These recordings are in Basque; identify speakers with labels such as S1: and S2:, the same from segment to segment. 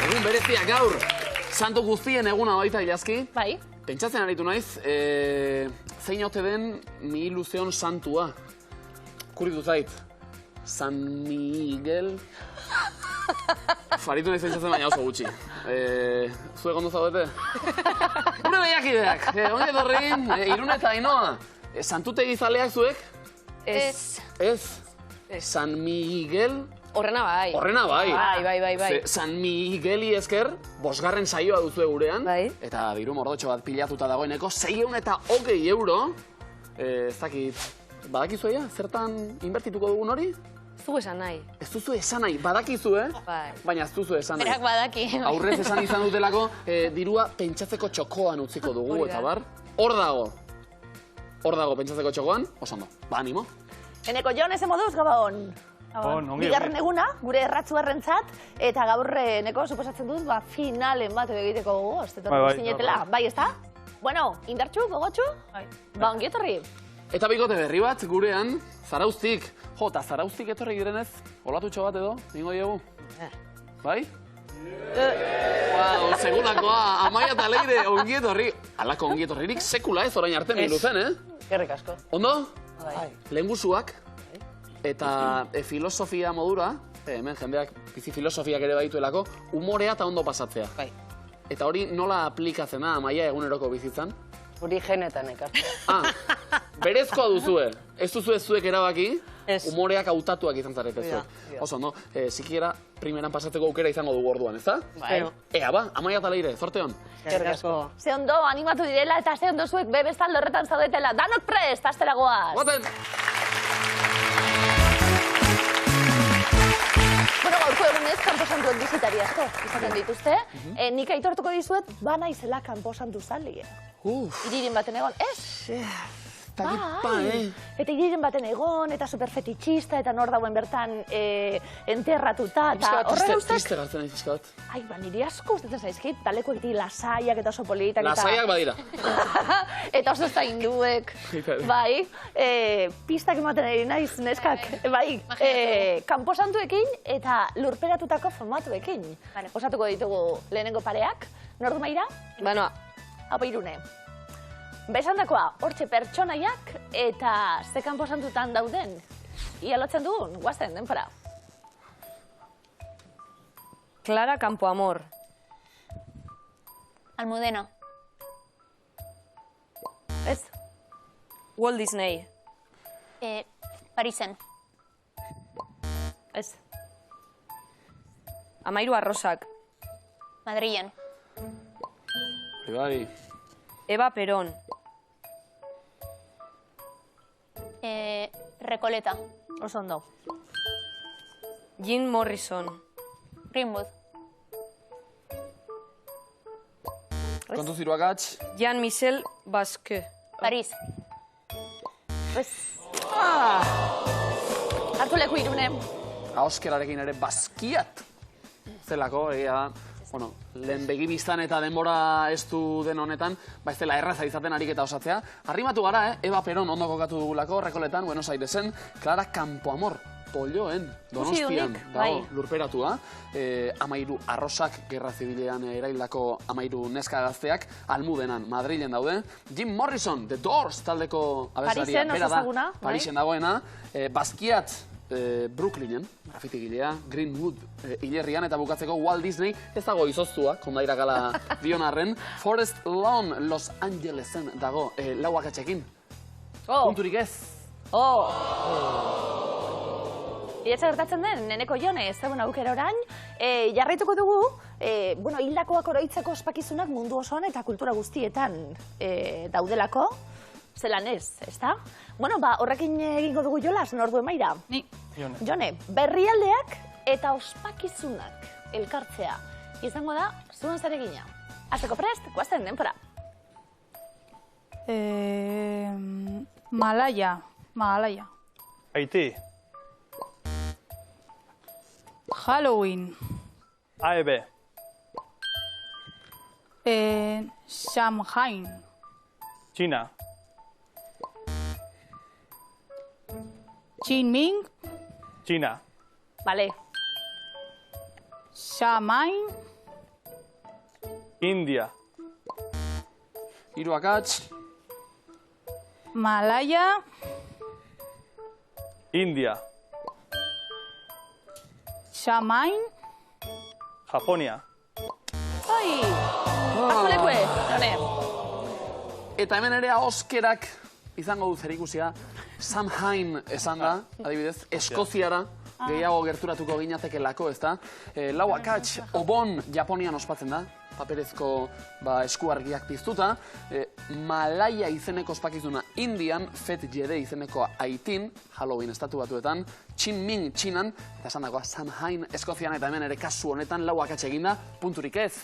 S1: Egun berezia gaur, santu guztien eguna baita ilazki.
S2: Bai.
S1: Pentsatzen aritu naiz, zein ote den mi iluzion santua. Kurritu zait, San Miguel... Faritu nahiz pentsatzen baina oso gutxi. Zuek ondo zaudete? Gure behiakideak, ongi etorri, Irune eta Ainoa. Santutegi zaleak zuek?
S2: Ez.
S1: Ez? San Miguel...
S2: Horrena bai.
S1: Horrena bai.
S2: Bai.
S1: San Migueli esker, 5. saioa duzue gurean.
S2: Bai.
S1: Eta diru mordotxo bat pilatuta dagoeneko, 620 euro. Ez dakit, badakizuea, zertan inbertituko dugun hori?
S2: Zu esan nahi.
S1: Ez duzu esan nahi, badakizu,
S2: Bai.
S1: Baina ez duzu esan nahi.
S2: Berak badaki.
S1: Aurrez esan izan dutelako, dirua pentsatzeko txokoan utziko dugu, eta bar. Hor dago. Hor dago pentsatzeko txokoan, oso ondo. Ba, animo.
S3: Eneko Jon, eze moduz, Gabon. Bigarren eguna, gure erratzu errentzat, eta gaur eneko suposatzen dut, finalen bat egiteko gogo, ez dut zinetela. Bai, ez da? Bueno, indartxu, gogotxu? Ba, ongi etorri.
S1: Eta bikote berri bat gurean, Zarauztik. Jo, eta Zarauztik etorri girenez, olatutxo bat edo, ningo diegu? Bai? Wow, segulakoa, Amaia eta Leire, ongi etorri. Alako ongi etorririk sekula ez orain arte milu zen,
S3: Gerrik asko.
S1: Ondo? Lehengusuak, eta filosofia modura, hemen jendeak bizi filosofiak ere baituelako, umorea eta ondo pasatzea. Eta hori nola aplikatzen da, Amaia, eguneroko bizitzan?
S4: Hori genetan ekartzea.
S1: Berezkoa duzue. Ez duzue zuek erabaki, umoreak hautatuak izan zarete zuek. Oso, no? Sikiera, primeran pasatzeko aukera izango dugu orduan, ez da? Ea, ba, Amaia eta Leire, zorte hon.
S4: Eskerrik asko.
S3: Ze ondo, animatu direla, eta ze ondo zuek bebestaldo horretan zaudetela. Danok prest, astera goaz.
S1: Guaten!
S3: Bueno, gaurko egunez, kanposantuek bizitari asko izaten dituzte. Nik aitortuko dizuet, bana izela kanposantu zalie. Iririn baten egon, ez? Eta iririn baten egon, eta superfetitxista, eta nor dauen bertan enterratuta, eta horrela ustek...
S1: Triste gartzen nahi fiskat.
S3: Ai, ba, niri asko ustetzen zaizkit, taleko eti lasaiak eta oso politak eta...
S1: Lasaiak badira.
S3: Eta oso zainduek, bai, pistak ematen ari naiz, neskak, bai, kanposantuekin eta lurperatutako formatuekin. Osatuko ditugu lehenengo pareak, nordu maira?
S2: Banoa.
S3: Hau Irune. Besandakoa, hortxe pertsonaiak eta ze kanposantutan dauden. Ia lotzen dugun, guazen, denpora.
S2: Clara Campoamor.
S3: Almudena. Ez?
S2: Walt Disney.
S3: Parisen.
S2: Ez. Amairu Arrosak.
S3: Madrilen.
S1: Bai.
S2: Eva Perón.
S3: Recoleta. Oso ondo.
S2: Jim Morrison.
S3: Greenwood.
S1: Kontu ziruakatx.
S2: Jean-Michel Basque.
S3: Paris. Hartu leku Irune.
S1: Auskerarekin ere Baskiat. Zelako, egia da. Bueno, lehen begibiztan eta denbora ez du den honetan, ba ez dela erraza izaten ariketa osatzea. Arrimatu gara, Eva Perón ondo kokatu dugulako, Rekoletan, Buenos Airesen, Clara Campoamor, Polloen, Donostian, dago, lurperatua. Amairu Arrosak, Gerra Zibilean eraildako Amairu neska gazteak, Almudenan, Madrilen daude. Jim Morrison, The Doors, taldeko abeslaria, bera da, Parisen dagoena. Baskiat, Brooklynen, grafitigilea, Greenwood hilerrian, eta bukatzeko Walt Disney, ez dago izoztua, kondairakala dionarren, Forest Lawn, Los Angelesen dago, lauak etxekin. Punturik ez.
S3: Iretza gertatzen den, neneko Jone, ez dagoen aukera orain, jarraituko dugu, hildakoak oroitzeko ospakizunak mundu osoan eta kultura guztietan daudelako, zelan ez, ezta? Bueno, ba, horrekin egingo dugu jolas, nordu emaira?
S4: Ni.
S3: Jone, berrialdeak eta ospakizunak elkartzea izango da zuen zeregina. Azteko prest, guazten denpora.
S5: Malaya.
S6: Haití.
S5: Halloween.
S6: AEB.
S5: Shanghai.
S6: China.
S5: Jinming.
S6: China.
S3: Vale.
S5: Xamain.
S6: India.
S1: Hiru akats.
S5: Malaya.
S6: India.
S5: Xamain.
S6: Japonia.
S3: Oi! Azulekue, jone.
S1: Eta hemen ere ahoskerak izango du zerikusia. Samhain esan da, adibidez, Eskoziara gehiago gerturatuko ginatekelako, ez da? Lau akats, Obon Japonian ospatzen da, paperezko eskuargiak piztuta. Malaya izeneko ospakizuna Indian, Fet Jede izeneko Haitin, Halloween estatu batuetan, Qingming Txinan, eta esan dagoa Samhain Eskozian, eta hemen ere kasu honetan lau akats eginda, punturik ez.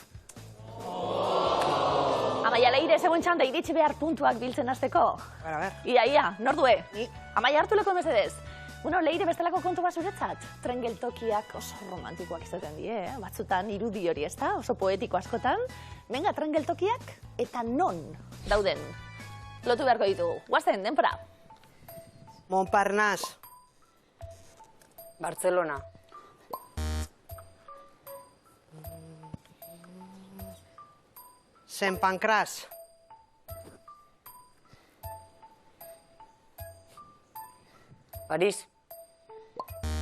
S3: Amaia, Leire, zegoen txanda iritsi behar puntuak biltzen hasteko.
S4: A ver.
S3: Ia, nordue. Amaia, hartu leko mesedez. Bueno, Leire, bestelako kontu bat zuretzat. Tren geltokiak oso romantikoak izaten die, batzutan irudi hori, ez da? Oso poetiko askotan. Venga, tren geltokiak eta non dauden. Lotu beharko ditugu. Guazen, denpora.
S4: Montparnasse. Barcelona. Saint Pancras. París.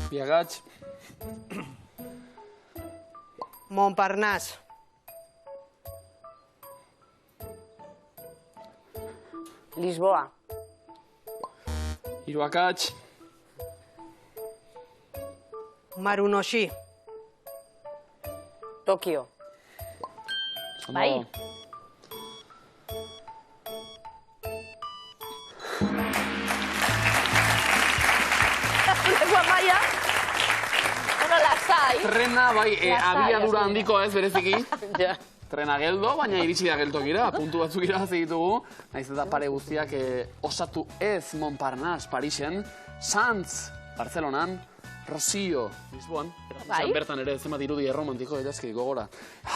S1: Bi akats.
S4: Montparnasse. Lisboa.
S1: Hiru akats.
S4: Marunouchi. Tokio.
S3: Bai. Azuleko Amaia. Bueno, lasai.
S1: Trena, bai, abiadura
S3: lasai.
S1: handiko ez, bereziki.
S4: Ja.
S1: Trena geldo, baina iritsi da geltokira, puntu batzuk irabazi ditugu. Naiz eta pare guztiak osatu ez Montparnasse, Parisen, Sants, Barcelonan, Rosillo, Lisboan.
S3: Bai.
S1: Bertan ere zenbat irudi erromantiko edazki gogora.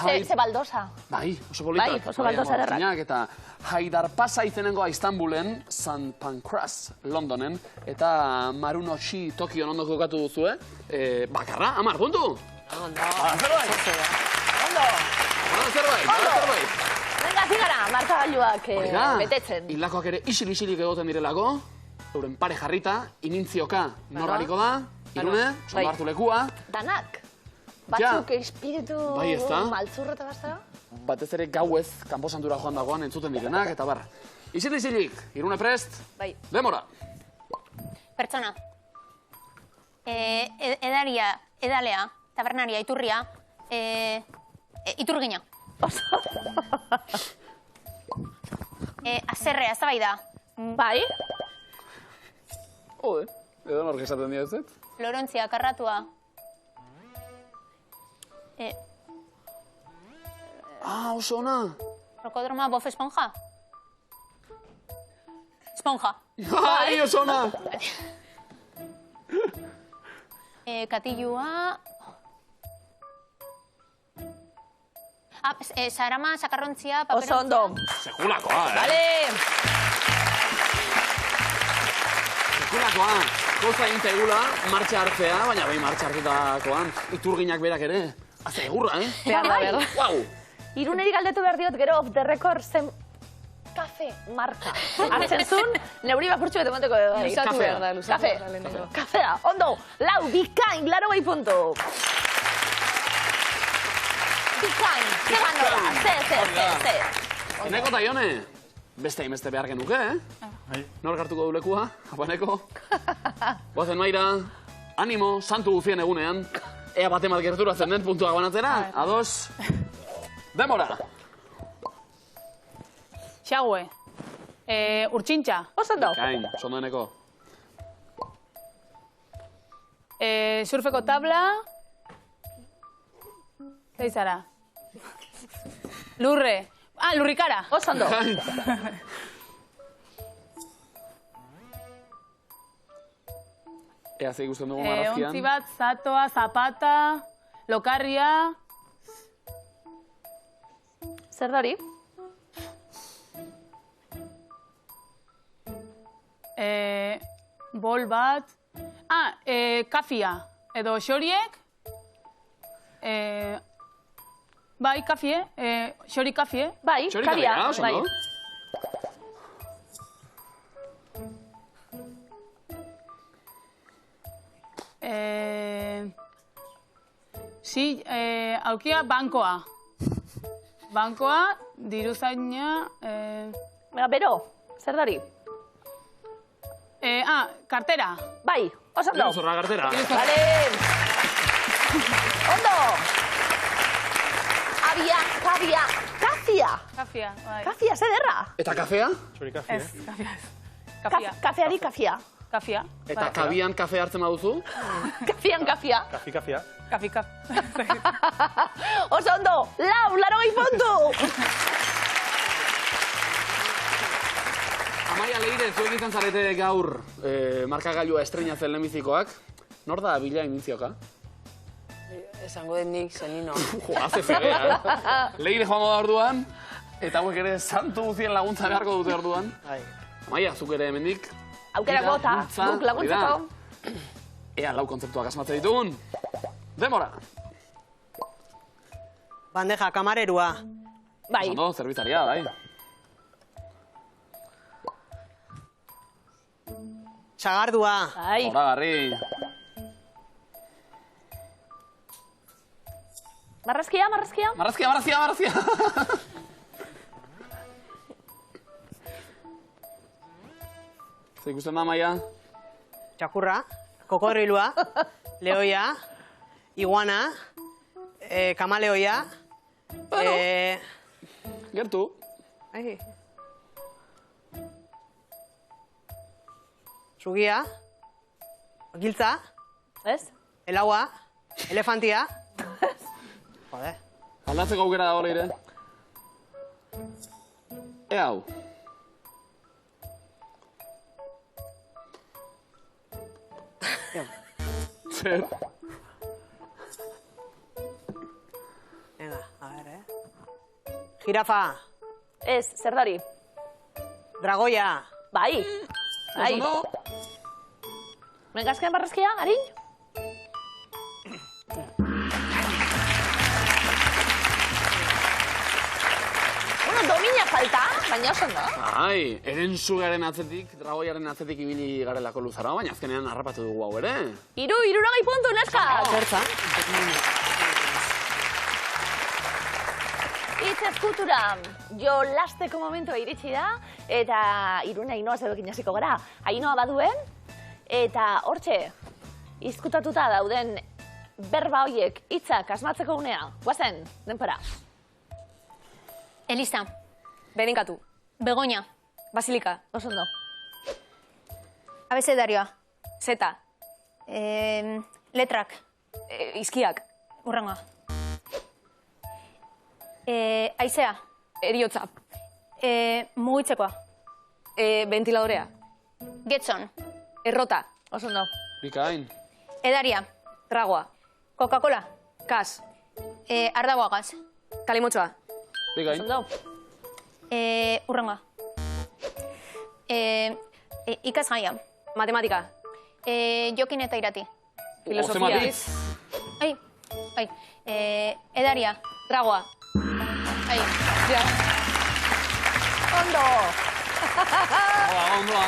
S3: Ze baldosa.
S1: Bai, oso politak.
S3: Bai, oso baldosa ederrak.
S1: Martinak, eta Haidarpasa izenengoa Istanbulen, St. Pancras Londonen, eta Marunouchi Tokion ondo kokatu duzue. Bakarra, 10 puntu! Zerbait! Zerbait!
S3: Venga, zigara, markagailuak betetzen.
S1: Hildakoak ere isil-isilik egoten direlako, euren pare jarrita, inintzioka norgariko da, Irune, sondo hartu lekua.
S3: Danak. Batzuk espiritu
S1: Bai, ezta?
S3: maltzurreta basta?
S1: Batez ere gauez, kanposantura joan dagoan entzuten direnak, eta bar. Isil-isilik, Irune prest,
S2: Bai.
S1: demora.
S7: Pertsona. Edaria, edalea, tabernaria, iturria, iturgina. Azerrea, eztabaida.
S3: Bai.
S1: Jode, edo nork esaten dira ez?
S7: Florentzia, karratua.
S1: Oso ona.
S7: Rokodroma, Bob Esponja. Esponja.
S1: Bai, oso ona.
S7: Katilua. Sarama, sakarrontzia, paperontzia.
S3: Oso ondo.
S1: Sekulakoa,
S3: Vale.
S1: Sekulakoa. Kosta egin zaigula, martxa hartzea, baina bai martxa hartutakoan. Iturginak berak ere. Haze egurra,
S3: Behar da, behar da.
S1: Guau.
S3: Iruneri galdetu behar diot, gero off the record zen kafe marka. Hartzen zuen, neuri bakurtxu bete monteko edo.
S2: Luzatu behar da, luzatu
S3: Kafe.
S2: behar da lehenengo.
S3: Kafea, ondo. Lau, bikain, 80 puntu. Bikain, ze banola, ze.
S1: Eneko eta Ione, beste hainbeste behar genuke, Nor hartuko du lekua, Abaneko? Boazen maira, animo, santu guzien egunean. Ea batemat gerturatzen den puntuak banatzera. Ados. Demora.
S5: Xague. Urtsintxa.
S3: Oso ondo.
S1: Kain, sondo Eneko.
S5: Surfeko tabla. Zeizara. Lurre. Lurrikara.
S3: Oso ondo.
S1: Kain. Ea ze ikusten dugu marrazkian.
S5: Ontzi bat, zatoa, zapata, lokarria.
S3: Zer dori?
S5: Bol bat. Kafia. Edo xoriek. Bai, kafie, xori kafie.
S3: Bai,
S1: Txori
S3: kafia.
S1: kafia, oso,
S3: Bai.
S1: no?
S5: Si, aukia bankoa. Bankoa, diruzaina...
S3: Bera, bero, zer da hori?
S5: Kartera.
S3: Bai, oso ondo.
S1: Zorra kartera.
S3: Vale. Ondo. Abia, kafia, kafia.
S5: Kafia, bai.
S3: Kafia, zer derra?
S1: Eta kafea?
S6: Txori kafi,
S5: Ez, kafia ez. Kafia.
S3: Kafeari kafia.
S5: Kafia.
S1: Eta kabian kafe hartzen baduzu?
S3: Kafian kafia.
S6: Kafi, kafia.
S5: Kafi.
S3: Oso ondo, 80 puntu.
S1: Amaia Leire, zuek izan zarete gaur markagailua estreinatzen lehenbizikoak. Nor da bila inizioka?
S4: Esango den nik, Selino.
S1: Jo, hace fegea, Leire joango da orduan, eta hauek ere santu guztien laguntza beharko dute orduan. Amaia, zuk ere hemendik.
S3: Aukera bota, guk laguntzeko.
S1: Ea lau kontzeptuak asmatzen ditugun. Demora.
S4: Bandeja, kamarerua.
S3: Bai,
S1: Ondo, zerbitzaria, bai.
S4: Txagardua.
S3: bai.
S1: Horagarri.
S3: Marrazkia, marrazkia.
S1: Marrazkia. Zer ikusten da, Amaia?
S4: Txakurra. Kokorrilua. Leoia. Iguana. Kamaleoia.
S1: Gertu.
S4: Ai. Sugia. Giltza.
S3: Ez?
S4: Elaua. Elefantia. Joder.
S1: Aldatzeko aukera dago, Leire. Hau. Zer?
S4: Venga, a ver, Jirafa.
S3: Ez, zer da hori?
S4: Dragoia.
S3: Bai. Bai.
S1: Oso
S3: Venga, azken marrazkia, Arin? Bueno, domina falta, baina oso ondo.
S1: Ai, erensugaren atzetik, dragoiaren atzetik ibili garelako luzara, baina azkenean harrapatu dugu hau ere.
S3: 60 puntu, neska!
S4: Zertza.
S3: Hitz eskultura, jolasteko momentua iritsi da, eta Irune Ainoa zebekin hasiko gara. Ainoa baduen, eta hortxe, izkutatuta dauden berba hoiek hitzak asmatzeko unea. Guazen, denpora.
S7: Elisa.
S2: Berinkatu.
S7: Begoña.
S2: Basilika.
S3: Oso ondo.
S7: Abezedarioa.
S2: Zeta.
S7: Letrak.
S2: Izkiak.
S7: Urrengoa. Aizea.
S2: Eriotza.
S7: Mugitzekoa.
S2: Ventiladorea.
S7: Getson.
S2: Errota.
S3: Oso ondo.
S1: Bikain.
S7: Edaria.
S2: Tragoa.
S7: Coca-Cola.
S2: Kas.
S7: Ardaguagaz.
S2: Kalimotxoa.
S1: Bikain.
S3: Oso ondo.
S7: Urrengoa. Ikasgaia.
S2: Matematika.
S7: Jokin eta irati.
S2: Filosofia.
S1: Ozematik.
S7: Ai. Edaria.
S2: Tragoa.
S7: Ai.
S3: Ondo.
S1: Ondo.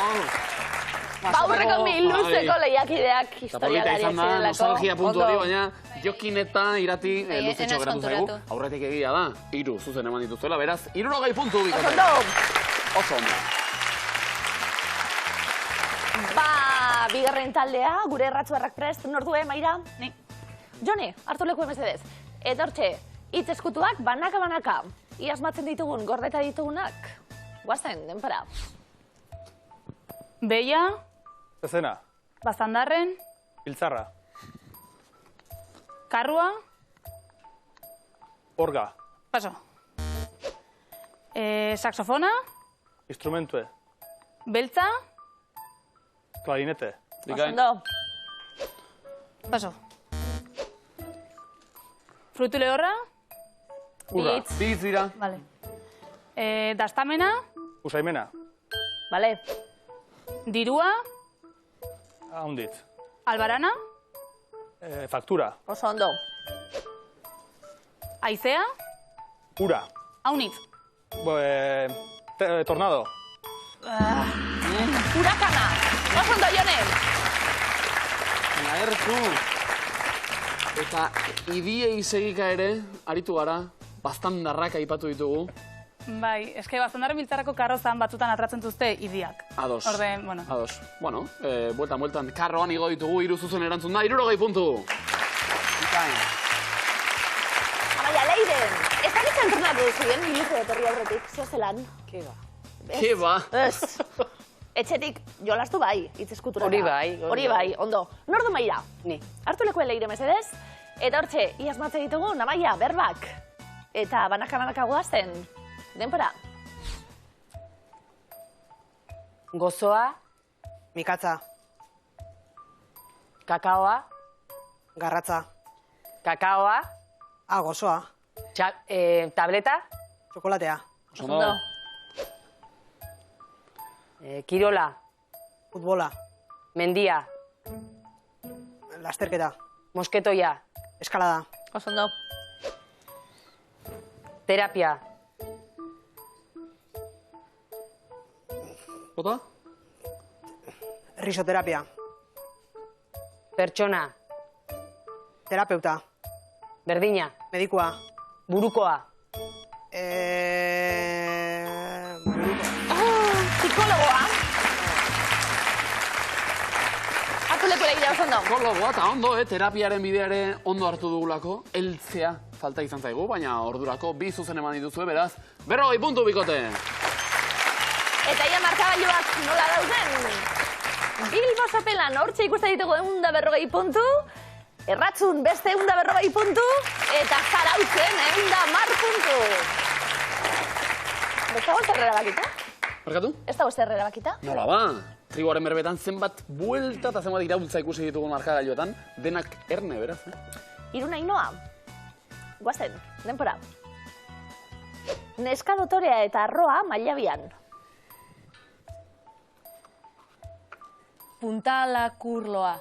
S3: Baurreko luzeko lehiakideak
S1: Eta polita
S3: historialari
S1: izan da,
S3: zirelako.
S1: nostalgia puntu hori,
S3: Ondo.
S1: baina Jokin eta irati luzitxo
S7: enaz
S1: geratu zaigu.
S7: konturatu.
S1: Aurretik egia da, 3 zuzen eman dituzuela, beraz, 60 puntu
S3: Oso
S1: bikote.
S3: ondo.
S1: Oso ondo.
S3: Bigarren taldea, gure erratzuarrak prest, nordue, Maira?
S5: Ni.
S3: Jone, hartu leku emezedez. Eta hortxe, hitz eskutuak banaka-banaka. Ia asmatzen ditugun, gordeta ditugunak. Guazen, denpora.
S5: Beia.
S6: Zezena.
S5: Baztandarren.
S6: Biltzarra.
S5: Karrua.
S6: Orga.
S5: Paso. Saxofona.
S6: Instrumentue.
S5: Beltza.
S6: Klarinete.
S1: Bikain.
S3: Ondo.
S5: Paso. Frutu lehorra.
S6: Urra.
S3: Bitz.
S1: Bitz dira.
S5: Vale. Dastamena.
S6: Usaimena.
S3: Vale.
S5: Dirua.
S6: Ahonditz.
S5: Albarana.
S6: Faktura.
S3: Oso ondo.
S5: Aizea,
S6: Ura.
S5: haunitz.
S6: Tornado.
S3: Hurakana. Oso ondo, Jone.
S1: Ertu. Eta idiei segika ere, aritu gara, baztandarrak aipatu ditugu.
S5: Bai, eske baztandarren biltzarako karrozan batzutan atratzen duzte idiak.
S1: Ados.
S5: Orden, bueno.
S1: Ados. Bueno, bueltan karroan igo ditugu, 3 zuzen erantzun da, 60 puntu. Bikain.
S3: Amaia, Leiren. Ez da ditzen entrenatu zuen, minutu etorri aurretik, zeo zelan.
S1: Ke ba.
S3: Ez. Etxetik jolastu bai, hitz eskuturara.
S4: Hori bai,
S3: Hori bai, ondo. Nordu maira?
S4: Ni.
S3: Hartu lekuen Leire mesedez. Eta hortxe, iaz matze ditugu, Amaia, berbak. Eta banaka guazen. Denpora.
S4: Gozoa,
S8: Mikatza,
S4: kakaoa,
S8: garratza,
S4: kakaoa,
S8: gozoa,
S4: tableta,
S8: txokolatea,
S1: Ondo.
S4: kirola,
S8: futbola,
S4: mendia,
S8: lasterketa,
S4: mosketoia,
S8: eskalada,
S3: Oso ondo.
S4: terapia,
S1: Bota?
S8: risoterapia,
S4: pertsona,
S8: terapeuta,
S4: berdina,
S8: medikua,
S4: burukoa,
S3: Psikologoa. Hartu lekuen Leire oso ondo.
S1: Psikologoa eta ondo, terapiaren bideare ondo hartu dugulako, heltzea falta izan zaigu, baina ordurako 2 zuzen eman dituzue, beraz, 40 puntu bikote.
S3: Eta ia markagailuak nola dauden? Bilbo Sopelan hortxe ikusten ditugu 140 puntu, Erratzun beste 140 puntu, eta Zarautzen 110 puntu. Ez dago zer erabakita?
S1: Barkatu?
S3: Ez dago zer erabakita?
S1: Nola ba? Trigoaren berbetan zenbat buelta eta zenbat iraultza ikusi ditugu markagailuetan, denak erne, beraz,
S3: Iruna Inoa. Guazen, denpora. Neska dotorea eta arroa mailabian.
S2: Puntalakurloa.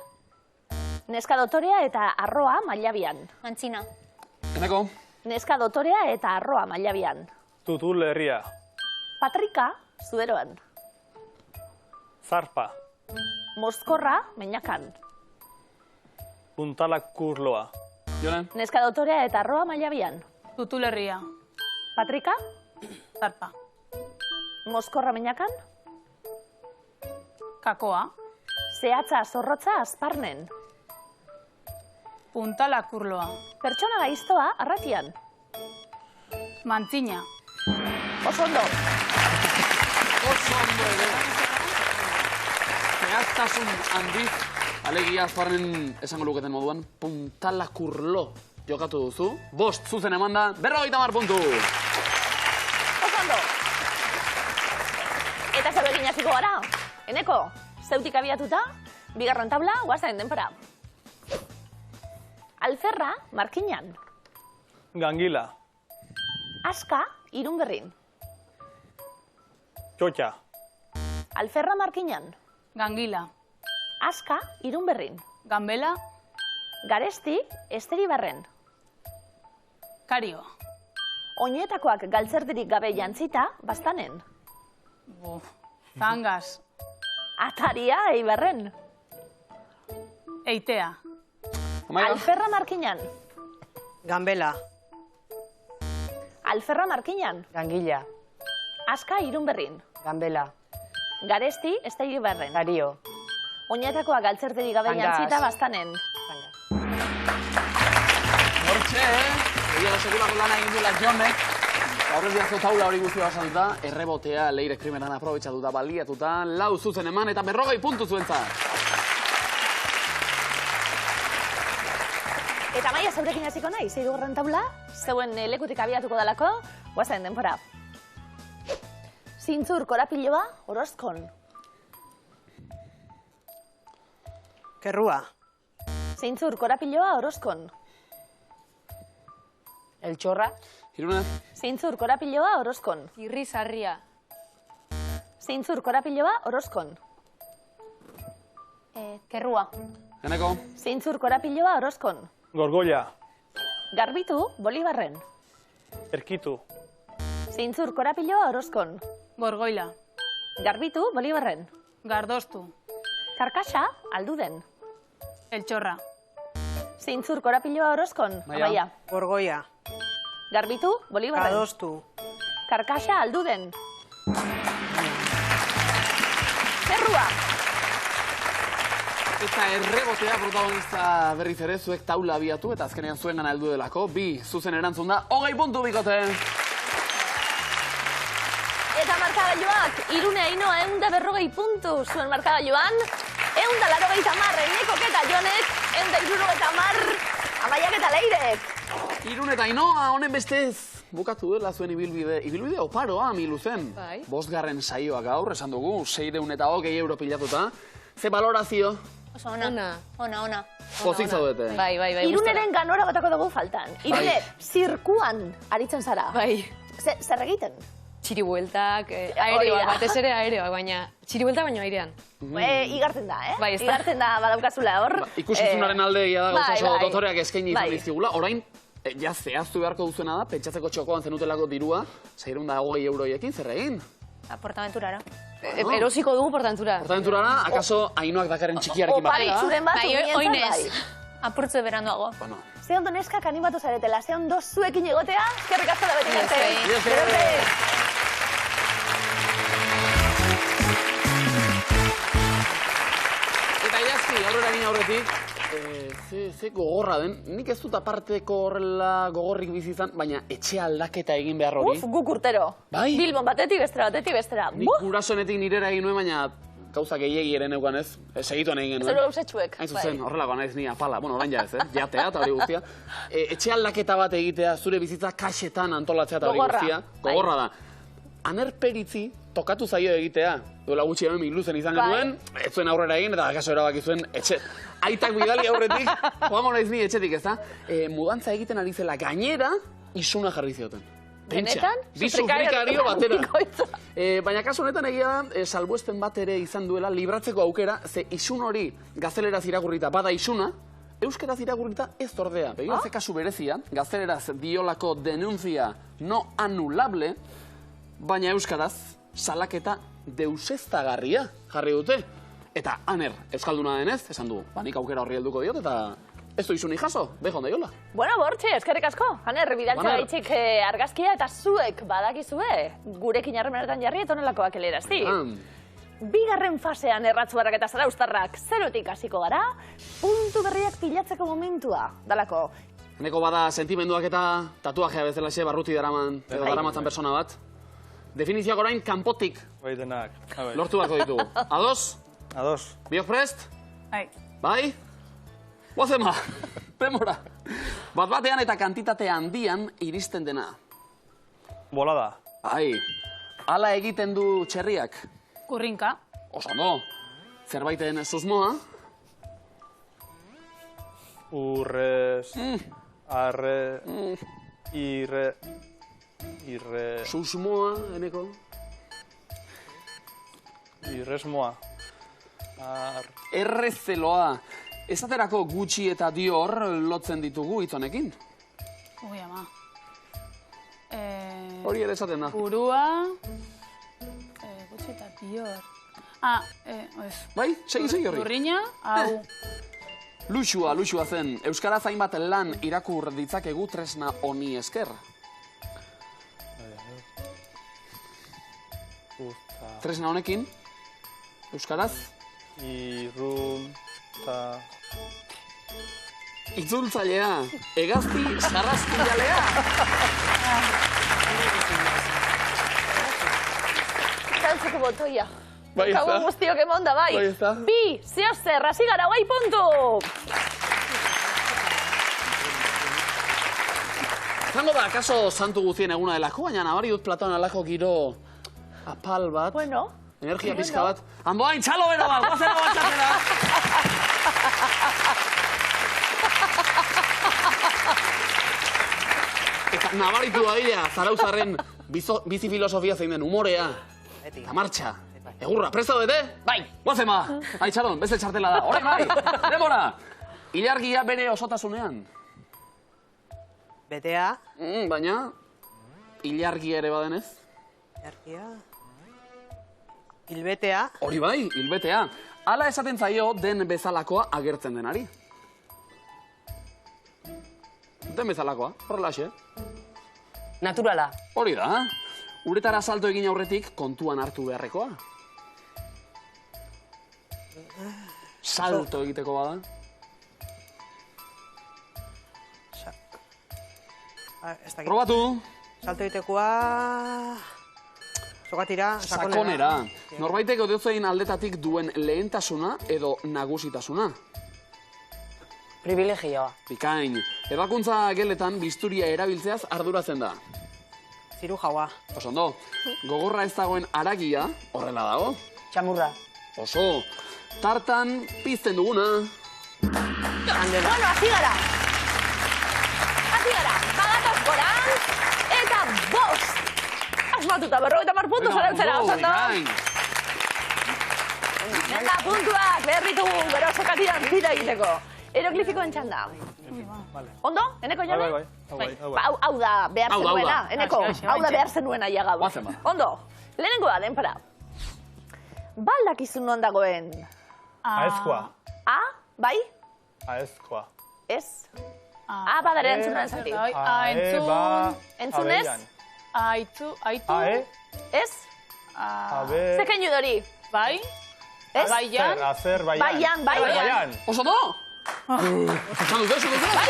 S3: Neska dotorea eta arroa mailabian.
S7: Antzina.
S1: Eneko?
S3: Neska dotorea eta arroa mailabian.
S6: Tutul herria.
S3: Patrika, zuberoan.
S6: Zarpa.
S3: Mozkorra, meinakan.
S6: Puntalakurloa.
S1: Jone?
S3: Neska dotorea eta arroa mailabian.
S5: Tutulerria.
S3: Patrika,
S5: Zarpa.
S3: mozkorra meinakan.
S5: Kakoa.
S3: Zehatza, zorrotza, azparnen.
S5: Puntalakurloa.
S3: Pertsona gaiztoa, arratian.
S5: Mantzina.
S3: Oso ondo.
S1: Oso ondo ere. Zehaztasun handiz, alegia azparnen esango luketen moduan, puntalakurlo jokatu duzu. 5 zuzen eman da, 50 puntu.
S3: Oso ondo. Eta zerbekin hasiko gara. Eneko, zeutik abiatuta, bigarren tabla, guazen denpora. Alferra, markinan.
S6: Gangila.
S3: Aska, Irunberrin.
S6: Txotxa.
S3: Alferra, markinan.
S5: Gangila.
S3: Aska, Irunberrin.
S5: Gambela.
S3: Garesti, Esteribarren.
S5: Kario.
S3: Oinetakoak galtzerdirik gabe jantzita, bastanen.
S5: Zangas.
S3: Ataria, Eibarren.
S5: Eitea.
S1: Amaia?
S3: Alferra, markinan.
S8: ganbela,
S3: Alferra, markinan.
S4: gangila,
S3: Aska, Irunberrin.
S4: gambela,
S3: Garesti, Esteribarren.
S4: kario,
S3: Oinetakoak galtzerdirik gabe
S4: Zangas.
S3: jantzita, bastanen.
S1: Hortxe, egia da segurako lana egin duela Jonek. Horrez diazo taula hori guztia basalduta, errebotea Leire krimenan aprobetxatuta, baliatuta, 4 zuzen eman eta 40 puntu zuentzat.
S3: Eta Maia, zeurekin hasiko nahi, 6. taula, zeuen lekutik abiatuko dalako, guazen denpora. Zintzur korapiloa, orozkon.
S8: kerrua,
S3: Zintzur korapiloa, orozkon.
S4: eltxorra,
S1: Irune?
S3: Zintzur korapiloa, orozkon.
S2: Irrizarria.
S3: Zintzur korapiloa, orozkon.
S7: Kerrua.
S1: Eneko?
S3: Zintzur korapiloa, orozkon.
S6: Gorgoia.
S3: Garbitu, Bolibarren.
S6: Erkitu.
S3: Zeintzur korapiloa Orozkon.
S5: Borgoila.
S3: Garbitu Bolibarren.
S5: Gardostu.
S3: Karkasa Alduden.
S5: Eltxorra.
S3: Zeintzur korapiloa Orozkon. Amaia.
S8: Borgoia.
S3: Garbitu Bolibarren.
S8: Adostu.
S3: Karkasa Alduden. Zerrua.
S1: Eta errebotea protagonista berriz ere zuek taula abiatu eta azkenean zuen gana heldu delako. Bi, zuzen erantzun da, 20 puntu bikote.
S3: Eta markagailuak, Irune Ainoa 140 puntu zuen markagailuan. 180 Enekok eta Jonek, 170 Amaiak eta Leirek.
S1: Irune eta Ainoa, honen bestez, bukatu dela zuen ibilbide oparoa, milu zen.
S4: Bai.
S1: 5. saioa gaur, esan dugu, 620 euro pilatuta. Ze balorazio,
S7: Oso ona. Ona.
S1: pozik zaudete.
S4: Bai.
S3: Iruneren ganora botako dugu faltan. Irune, zirkuan aritzen zara.
S4: Bai.
S3: Zer egiten?
S4: Txiribueltak,
S3: Hori
S4: aereoak,
S3: da.
S4: batez ere aereoak, baina txiribueltak baino airean.
S3: Igartzen da, eh?
S4: Bai, ez da.
S3: Igartzen da badaukazula hor.
S1: Ikusizunaren alde egia da gauza oso
S3: bai.
S1: dotoreak eskaini izan
S3: Bai.
S1: dizkigula. Orain, ja zehaztu beharko duzuena da, pentsatzeko txokoan zenutelako dirua, 620 euroiekin, zer egin?
S7: Aportaventurara.
S4: Erosiko dugu portantzura.
S1: Hortaventurara, akaso Ainoak dakarren txikiarekin batera?
S3: Oparitzuren bat,
S7: Bai,
S3: urnientzat
S7: oinez. Apurtze beranduago.
S1: Bueno,
S3: Ze ondo neskak animatu zaretela, ze ondo zuekin egotea, eskerrik asko da beti arte.
S7: Yes,
S1: yes.
S3: Gero arte.
S1: eta iazki, aurrera egin aurretik, ze gogorra den, nik ez dut aparteko horrela gogorrik bizi izan, baina etxe aldaketa egin behar hori.
S3: Guk urtero.
S1: Bai.
S3: Bilbon batetik bestera.
S1: Nik gurasoenetik nirera egin nuen, baina gauza gehiegi ere neukan ez, segituan egin genuen.
S3: Zero gauzetxuek.
S1: Hain zuzen, horrelakoa naiz ni apala, bueno, orain ja ez, jatea eta hori guztia. Etxe aldaketa bat egitea, zure bizitza kaxetan antolatzea eta hori
S3: Gogorra,
S1: guztia,
S3: bai.
S1: gogorra da. Anerperitzi tokatu zaio egitea, duela gutxi hemen iluzen izan
S3: Bai.
S1: genuen, ez zuen aurrera egin eta akaso erabaki zuen etxe. Aitak bidali aurretik, joango naiz ni etxetik, ez da? Mudantza egiten ari zela gainera, isuna jarri zioten. Pentsa,
S3: Benetan?
S1: bi sufrikario batera.
S3: Bikoitza.
S1: Baina kasu honetan egia da, salbuespen bat ere izan duela libratzeko aukera, ze isun hori gazteleraz irakurrita bada isuna, euskeraz irakurrita ez ordea. Begira ze kasu berezia, gazteleraz diolako denuntzia no anulable, baina euskaraz salaketa deuseztagarria jarri dute. Eta aner, euskalduna denez, esan du, nik aukera horri helduko diot, eta ez du isunik jaso, beho daiola.
S3: Bueno, Bortxe, eskerrik asko. Haner, bidaltza
S1: Baner.
S3: gaitxik argazkia eta zuek badakizue. Gurekin harremanetan jarri eta honelakoak elerazti. Bigarren fasean erratzuarrak eta zaraustarrak zerotik hasiko gara, puntu berriak pilatzeko momentua dalako.
S1: Neko bada sentimenduak eta tatuajea bezalaxe barruti daraman, edo daramatzan persona bat. Definizioak orain kanpotik
S6: Bai denak.
S1: lortu beharko ditugu. Ados?
S6: Ados.
S1: Biok prest?
S5: Bai.
S1: Bai? Boazema, demora. Bat batean eta kantitate handian iristen dena.
S6: Bolada.
S1: Bai, hala egiten du txerriak.
S5: Kurrinka.
S1: Osando, zerbaiten susmoa,
S6: Urrez. Arre. Irre.
S1: susmoa, eneko.
S6: Irresmoa.
S1: Errezeloa. Esaterako gutxi eta Dior lotzen ditugu hitz honekin.
S5: Ui, ama.
S1: Hori ere esaten da.
S5: Burua. Gutxi eta Dior. Ez.
S1: Bai, segi horri.
S5: Burriña, hau.
S1: Luxua zen. Euskaraz hainbat lan irakur ditzakegu tresna honi esker. Tresna honekin, euskaraz,
S6: Irrunta.
S1: itzultzailea, hegazti sarraskialea.
S3: Zantzeko botoia.
S1: Bai, ez
S3: Kagu
S1: da.
S3: guztiok emonda, bai.
S1: Bai, ez da.
S3: Bi, zeo zer, hasi gara, guai puntu!
S1: Zango da, akaso santu guztien eguna delako, baina nabari dut Platoan alako giro apal bat,
S3: Bueno,
S1: energia pizka bat. Andoain, txalo bera bat, guazera batxatera! Eta nabaritu dadila, Zarauzarren bizi filosofia zein den, umorea, eta martxa. Egurra, presto dute? Bai. Guazema, txalon, beste txartela da. Horrein bai, demora! Ilargia bere osotasunean.
S8: Betea.
S1: Baina, ilargia ere badenez?
S8: Ilargia. Hilbetea.
S1: Hori bai, hilbetea. Hala esaten zaio den bezalakoa agertzen denari. Den bezalakoa, horrelaxe.
S4: Naturala.
S1: Hori da. Uretara salto egin aurretik kontuan hartu beharrekoa. Salto egiteko bada.
S8: Ez dakit.
S1: Probatu.
S8: Salto egitekoa... Sokatira,
S1: Sakonera. Norbaitek edozein aldetatik duen lehentasuna edo nagusitasuna.
S4: Privilegioa.
S1: Bikain. Ebakuntza geletan bisturia erabiltzeaz arduratzen da.
S8: Ziru jaua.
S1: Oso ondo. Gogorra ez dagoen haragia, horrela dago.
S4: Txamurra.
S1: Oso. Tartan pizten duguna.
S3: Bueno, hasi gara. Bagatoz gorantz, eta bost. Asmatuta, 50 puntu zarautzera, oso ondo. Venga, puntuak, behar ditugu, gero sokatiran zira egiteko. Eroglifikoen txanda. Ondo? Eneko jone?
S6: Bai.
S3: Hau da behar
S1: Hau da.
S3: zenuena, Eneko. Hau da behar zenuena ja gaur.
S1: Guazen ba.
S3: Ondo, lehenengo da, denpara. Baldakizun non dagoen?
S6: Aezkoa.
S3: A, bai?
S6: Aezkoa.
S3: Ez? A, badare entzunan zati.
S5: Entzun.
S3: Entzunez?
S5: Aitu.
S6: Ae.
S3: Ez?
S6: Abe.
S3: Zekeinu dori?
S5: Bai?
S3: Ez?
S5: Baian.
S3: Baian.
S6: Baian.
S1: Oso ondo! Esan dute, esan dute? Bai.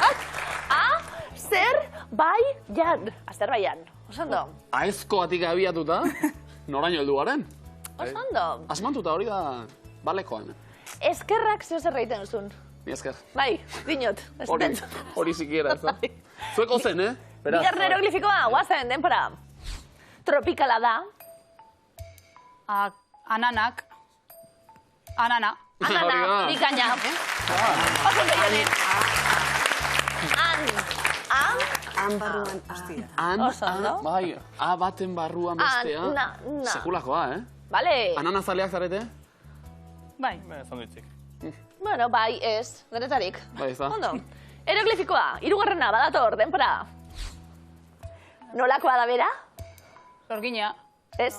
S3: Bai? A, zer, bai, jan. Azerbaian. Oso ondo.
S1: Aezkoatik abiatuta, noraino heldu garen.
S3: Oso ondo.
S1: Asmantuta hori da balekoan.
S3: Eskerrak zeo zer egiten duzun.
S1: Mi esker.
S3: Bai, dinot. Ez
S1: Hori,
S3: dut.
S1: hori zikiera ez da. Zueko zen, Beraz.
S3: Bigarren eroglifikoa, guazen, denpora. Tropikala da.
S5: Ananak. Anana.
S1: Hori da.
S3: Anana, bikaina. Oso ondo jone.
S8: Han barruan, hostia.
S3: Oso ondo.
S1: Bai, A baten barruan bestea.
S3: Na.
S1: Sekulakoa,
S3: Vale.
S1: Ananazaleak zarete?
S5: Bai.
S6: Sandwichik.
S3: Bueno, bai, ez. Denetarik.
S1: Bai, ez da.
S3: Ondo. Eroglifikoa, hirugarrena, badator, denpora. Nolakoa da bera?
S5: Sorgina.
S3: Ez.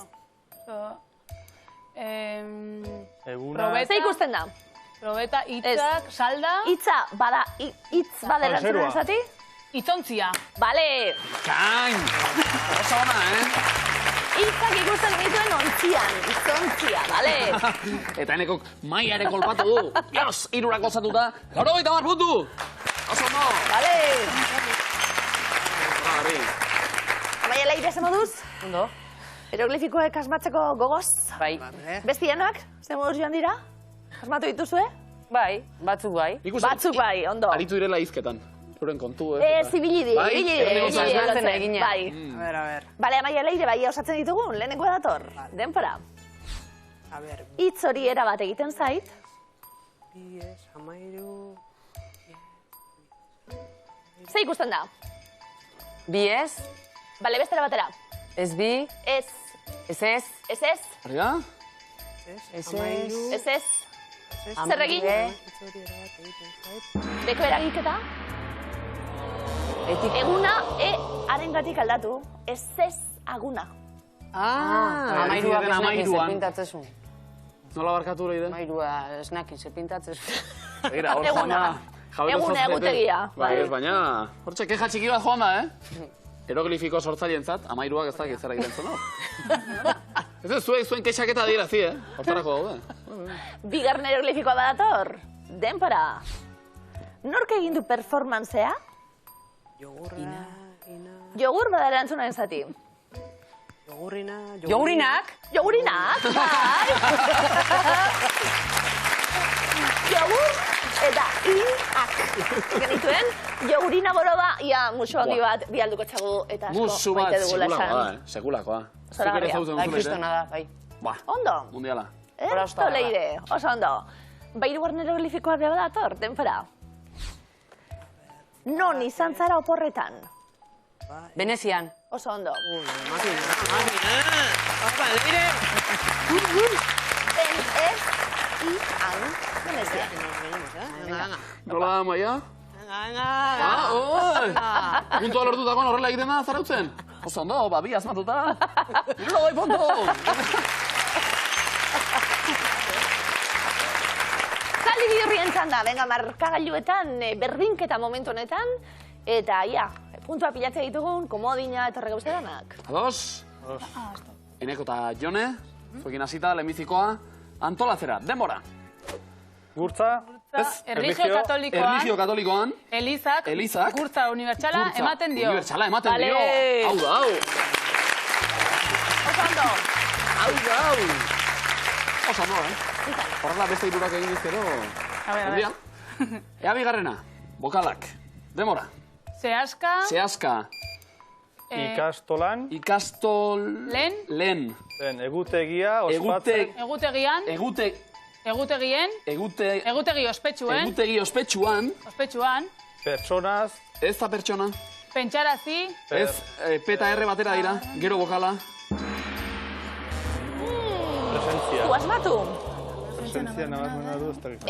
S6: Eguna.
S5: Probeta.
S3: Ze ikusten da?
S5: Probeta, hitzak, salda.
S3: Hitza, bada, hitz badera
S6: Konserua.
S3: entzuna zati?
S5: Itzontzia.
S3: Bale,
S1: Kain! Oso ona,
S3: hitzak ikusten dituen ontzian, itzontzia, bale?
S1: Eta enekok maia ere kolpatu du. Dios, irurak osatuta, 80 puntu! Oso ondo!
S3: Bale.
S1: Barri.
S3: Amaia leire ze moduz?
S4: Ondo.
S3: Eroglifikoek asmatzeko gogoz?
S4: Bai.
S3: Bestianak, ze moduz joan dira? Asmatu dituzue?
S4: Bai. Batzuk bai.
S3: Batzuk bai, ondo.
S1: Aritu direla izketan. Euren kontu,
S3: Zibili di,
S1: Bai,
S3: ibili
S1: erdiko
S3: di,
S1: zazen.
S4: Asmatzen egina.
S3: Bai.
S8: A ver.
S3: Bale, Amaia leire bai osatzen ditugun, lehenengo dator. Denpora.
S8: A ver.
S3: Hitz hori erabat egiten zait.
S8: 10, 13...
S3: Ze ikusten da?
S4: Bi ez.
S3: Bale, bestera batera.
S4: Ez bi.
S3: Ez,
S4: Ez ez.
S3: ez ez,
S1: Hori da?
S4: Ez
S3: ez ez. Zer egin? Beko eragiketa? Eguna, arengatik aldatu. Ez ez aguna.
S4: Amairuak
S1: den
S4: esnakin
S1: amairuan.
S4: zepintatzezu.
S1: Nola barkatu hori den?
S4: Amairua esnakin zepintatzezu.
S1: Begira, hor joan da. jabetu
S3: Eguna,
S1: zozkete.
S3: egutegia,
S1: Bai,
S3: bai.
S1: ez baina, hortxe keja txiki bat joan da, Eroglifiko sortzailentzat, amairuak ez dakit zer egiten zuen hor. Ez ez, zuen kexaketa dira zi, Hortarako daude.
S3: Bigarren eroglifikoa badator. Denpora. Nork egin du performantzea?
S8: Jogurra, ina...
S3: Jogur badara entzuna zati.
S8: Jogurrina...
S4: Jogurinak.
S3: Jogurinak, bai. Jogur eta inak. Genituen, jogurina boroba, ia musu handi bat bialduko txagu eta asko
S1: Musu bat,
S3: maite dugula
S1: sekulakoa
S3: esan.
S1: da, sekulakoa.
S3: Zoragarria.
S1: Zuk ere zautzen
S4: Bai,
S1: duzu
S4: kristona da, bai.
S1: Ba,
S3: Ondo.
S1: mundiala.
S3: Esto leire, oso ondo. Bairugarren eroglifikoa bea badator, denpora. Non izan zara oporretan?
S4: Venezian.
S3: Oso ondo. Ben ez, ian, Venezia.
S1: Nola da, Maia? Puntua lortutakoan horrela egiten da, Zarautzen? Oso ondo, bi asmatuta. 60 puntu!
S3: Zaldi bihurrien txanda, venga, markagailuetan, berdinketa momentu honetan, eta ia, puntua pilatzea ditugun, komodina eta horrega danak.
S1: Ados? Eneko eta Jone, zuekin hasita, lehenbizikoa, antolatzera, denbora.
S6: Gurtza.
S5: Erlijio katolikoan,
S1: Erlijio katolikoan,
S5: Elizak, gurtza unibertsala ematen dio.
S1: Unibertsala ematen dio. Hau da, hau.
S3: Oso ondo.
S1: Hau da, hau. Oso ondo, Horrela beste irurak egin dizkero.
S5: A ver.
S1: Ea bigarrena, bokalak. Denbora.
S5: Zehaska.
S6: Ikastolan.
S5: Lehen.
S6: Egutegia, ospatzen.
S5: Egutegi ospetsuen.
S1: Egutegi ospetsuan.
S6: Pertsonaz.
S1: Ez da pertsona.
S5: Pentsarazi.
S1: Ez, P eta R batera dira, gero bokala.
S6: Presentzia.
S3: Tu asmatu.
S6: Presentzia nabazmena du, ez dakit.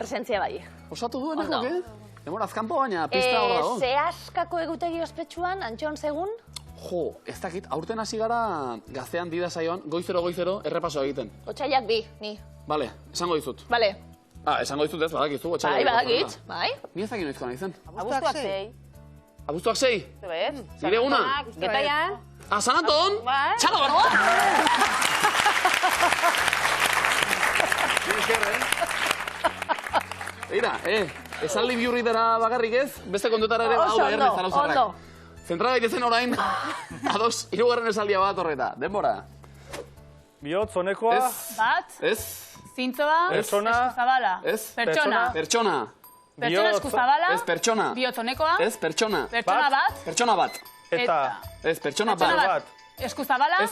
S3: Presentzia bai.
S1: Osatu duen eko, ke? Demoraz kanpo, baina pista hor dago.
S3: Zehaskako egutegi ospetsuan, Antxon segun?
S1: Jo, ez dakit, aurten hasi gara gaztean dida saioan, goizero, errepaso egiten.
S3: Otsaiak bi, ni.
S1: Bale, esango dizut.
S3: Bale.
S1: Esango dizut ez, badakizu, otxaila.
S3: Bai, badakit, bai.
S1: Ni ez dakit noizkoan izen.
S4: Abuztuak 6.
S1: Abuztuak 6?
S4: Zebez?
S1: Nire eguna?
S4: Getaian?
S1: San Anton? Txalo bat! Eira, esaldi bihurri dara bakarrik ez, beste kontutara ere hau da erre zarauzarrak. Zentra daitezen orain, ados, hirugarren esaldia bat horreta. Denbora.
S6: Bihotz honekoa.
S5: Bat.
S1: Ez.
S5: Zintzoa.
S6: Pertsona.
S5: Eskuzabala.
S1: Ez.
S5: Pertsona.
S1: Pertsona.
S5: Pertsona eskuzabala.
S1: Ez pertsona.
S5: Bihotz honekoa.
S1: Ez pertsona.
S5: Pertsona bat.
S1: Pertsona bat.
S6: Eta.
S1: Ez pertsona
S5: Pertsona
S1: bat.
S5: bat. Eskuzabala.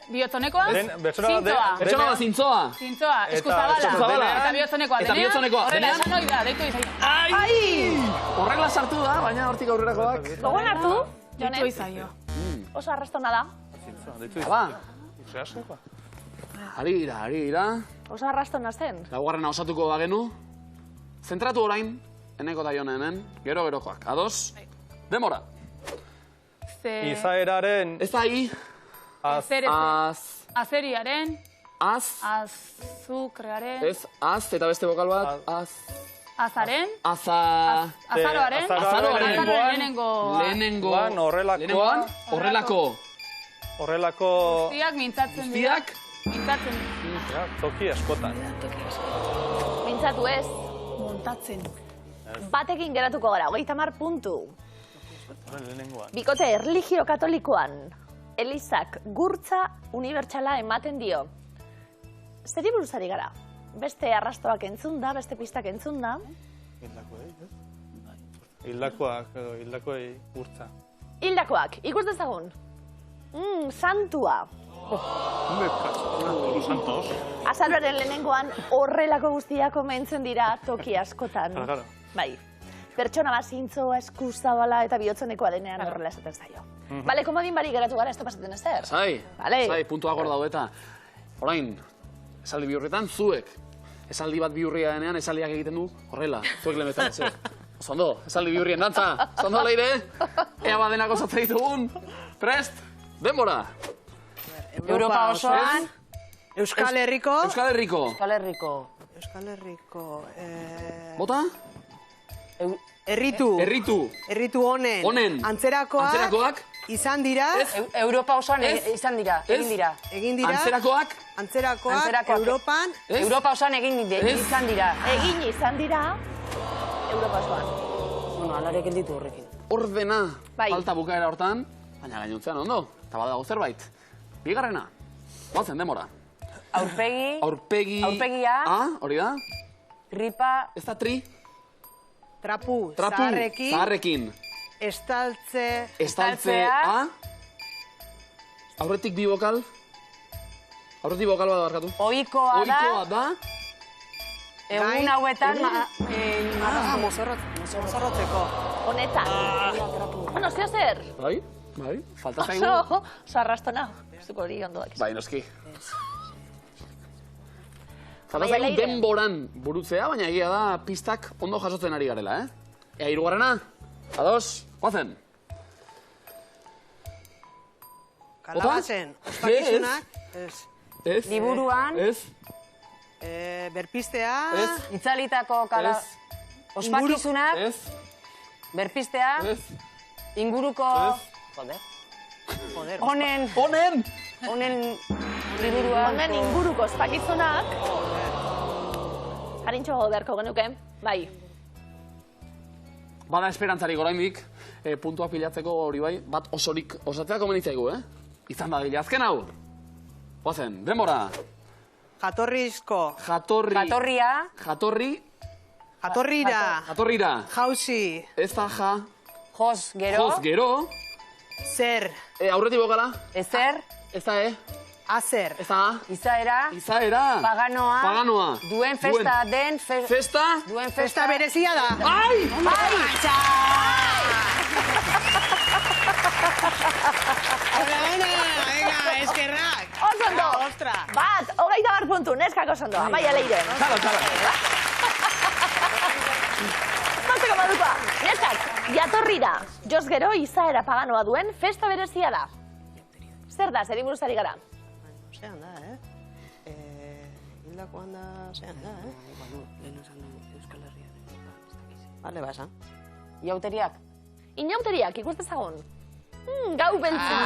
S5: Bihotz honekoa.
S1: Pertsona bat zintzoa.
S5: Zintzoa. Eskuzabala. Eta bihotz honekoa.
S1: Eta bihotz honekoa.
S5: Horrela esan hori da, deitu izan.
S1: Ai! Horrela sartu da, baina hortik aurrerakoak.
S3: Gogoan hartu,
S5: Deitu izaio.
S3: oso arrastona da.
S1: Ba. Ari dira.
S3: Oso arrastona zen.
S1: Laugarrena osatuko bagenu. Zentratu orain, Eneko eta Jone hemen, gero-gerokoak. Ados? Denbora.
S6: Izaeraren.
S1: Ez da I.
S5: Azeriaren. Azukrearen.
S1: Ez, az, eta beste bokal bat.
S5: Azaren.
S1: Azaroaren.
S5: Lehenengo.
S1: Horrelako.
S5: Guztiak mintzatzen dira. Mintzatzen.
S6: Toki askotan.
S3: Mintzatu ez.
S5: Montatzen.
S3: Batekin geratuko gara, 30 puntu. Bikote erlijio katolikoan, Elizak gurtza unibertsala ematen dio. Zeri buruzari gara? Beste arrastoak entzun da, beste pistak entzun da.
S6: Hildakoei gurtza.
S3: Hildakoak, ikus dezagun. Santua.
S6: Santos.
S3: Azaroaren lehenengoan horrelako guztiak omentzen dira toki askotan. Bai. Pertsona bat zintzoa, eskuzabala eta bihotzonekoa denean horrela esaten zaio. Bale, komodin bali geratu gara, ez da pasatzen ezer.
S1: Zai, puntuak hor daude eta. Orain, esaldi bihurrietan, zuek. Esaldi bat bihurria denean, esaldiak egiten du horrela. Zuek lehen bezala, ze. Zondo, esaldi bihurrien dantza. Zondo, leire. Ea badenak osatzen ditugun. Prest, denbora.
S4: Europa osoan.
S8: Euskal Herriko.
S1: Bota?
S8: Erritu honen. Antzerakoak. Izan dira.
S4: Europa osoan izan dira.
S8: Egin dira. Antzerakoak. Europan.
S4: Europa osoan izan dira.
S3: Egin izan dira. Europa osoan.
S4: Bueno, alarek elditu horrekin.
S1: Ordena. Falta bukaera hortan. Baina gainontzean ondo. Eta badago zerbait. Bigarrena. Batzen, demora.
S4: Aurpegia.
S1: Hori da?
S4: Tripa.
S1: Ez da tri?
S8: Trapu.
S1: Zaharrekin. Estaltzea. Aurretik bi bokal. Aurretik bokal bat barkatu.
S4: Oikoa da. Egun hauetan.
S8: Mozorrotzeko.
S3: Honetan. Bueno, zeo zer?
S1: Bai. Falta zaigu.
S3: Oso arrastona. Zuko hori ondoak.
S1: Bai, noski. Falta zaigu denboran burutzea, baina egia da pistak ondo jasotzen ari garela, Ea hirugarrena. Ados, guazen.
S8: Kalabazen, ospakizunak.
S1: Ez.
S4: Liburuan.
S1: Ez.
S8: Berpistea.
S1: Ez.
S4: Itzalitako
S1: Ez.
S4: ospakizunak.
S1: Ez.
S4: Berpistea.
S1: Ez.
S4: Inguruko.
S1: Ez.
S4: Joder. Honen liburuan.
S3: Honen inguruko ospakizunak. Harintxo beharko genuke, bai.
S1: Bada esperantzarik oraindik, puntua pilatzeko hori bai, bat osorik osatzea komenitzaigu, Izan da dile, azken hau. Guazen, denbora.
S8: Jatorrizko.
S4: Jatorria.
S8: Jatorrira. Jauzi.
S1: Ez da ja.
S4: Jos, gero.
S1: Jos, gero.
S8: Zer.
S1: Aurretik bokala.
S4: Ezer.
S1: Ez da,
S8: Azer.
S1: Ez da.
S4: Izaera.
S1: Izaera.
S4: Paganoa. Duen festa.
S1: Festa.
S4: Duen
S8: Festa berezia da.
S1: Ai!
S8: Venga, eskerrak.
S3: Osondo. Bat, 21 puntu, neskak osondo. Amaia Leire.
S1: Txalo.
S3: Mazteko modukoa. Neskak, jatorrira. Jos gero izaera paganoa duen festa berezia da. Zer da, zer buruz ari gara?
S8: Zean da, Hildakoan da, zean da, Euskal Herrian. Bale, basa.
S4: Iauteriak.
S3: Inauteriak, ikus dezagun. Gau beltzen.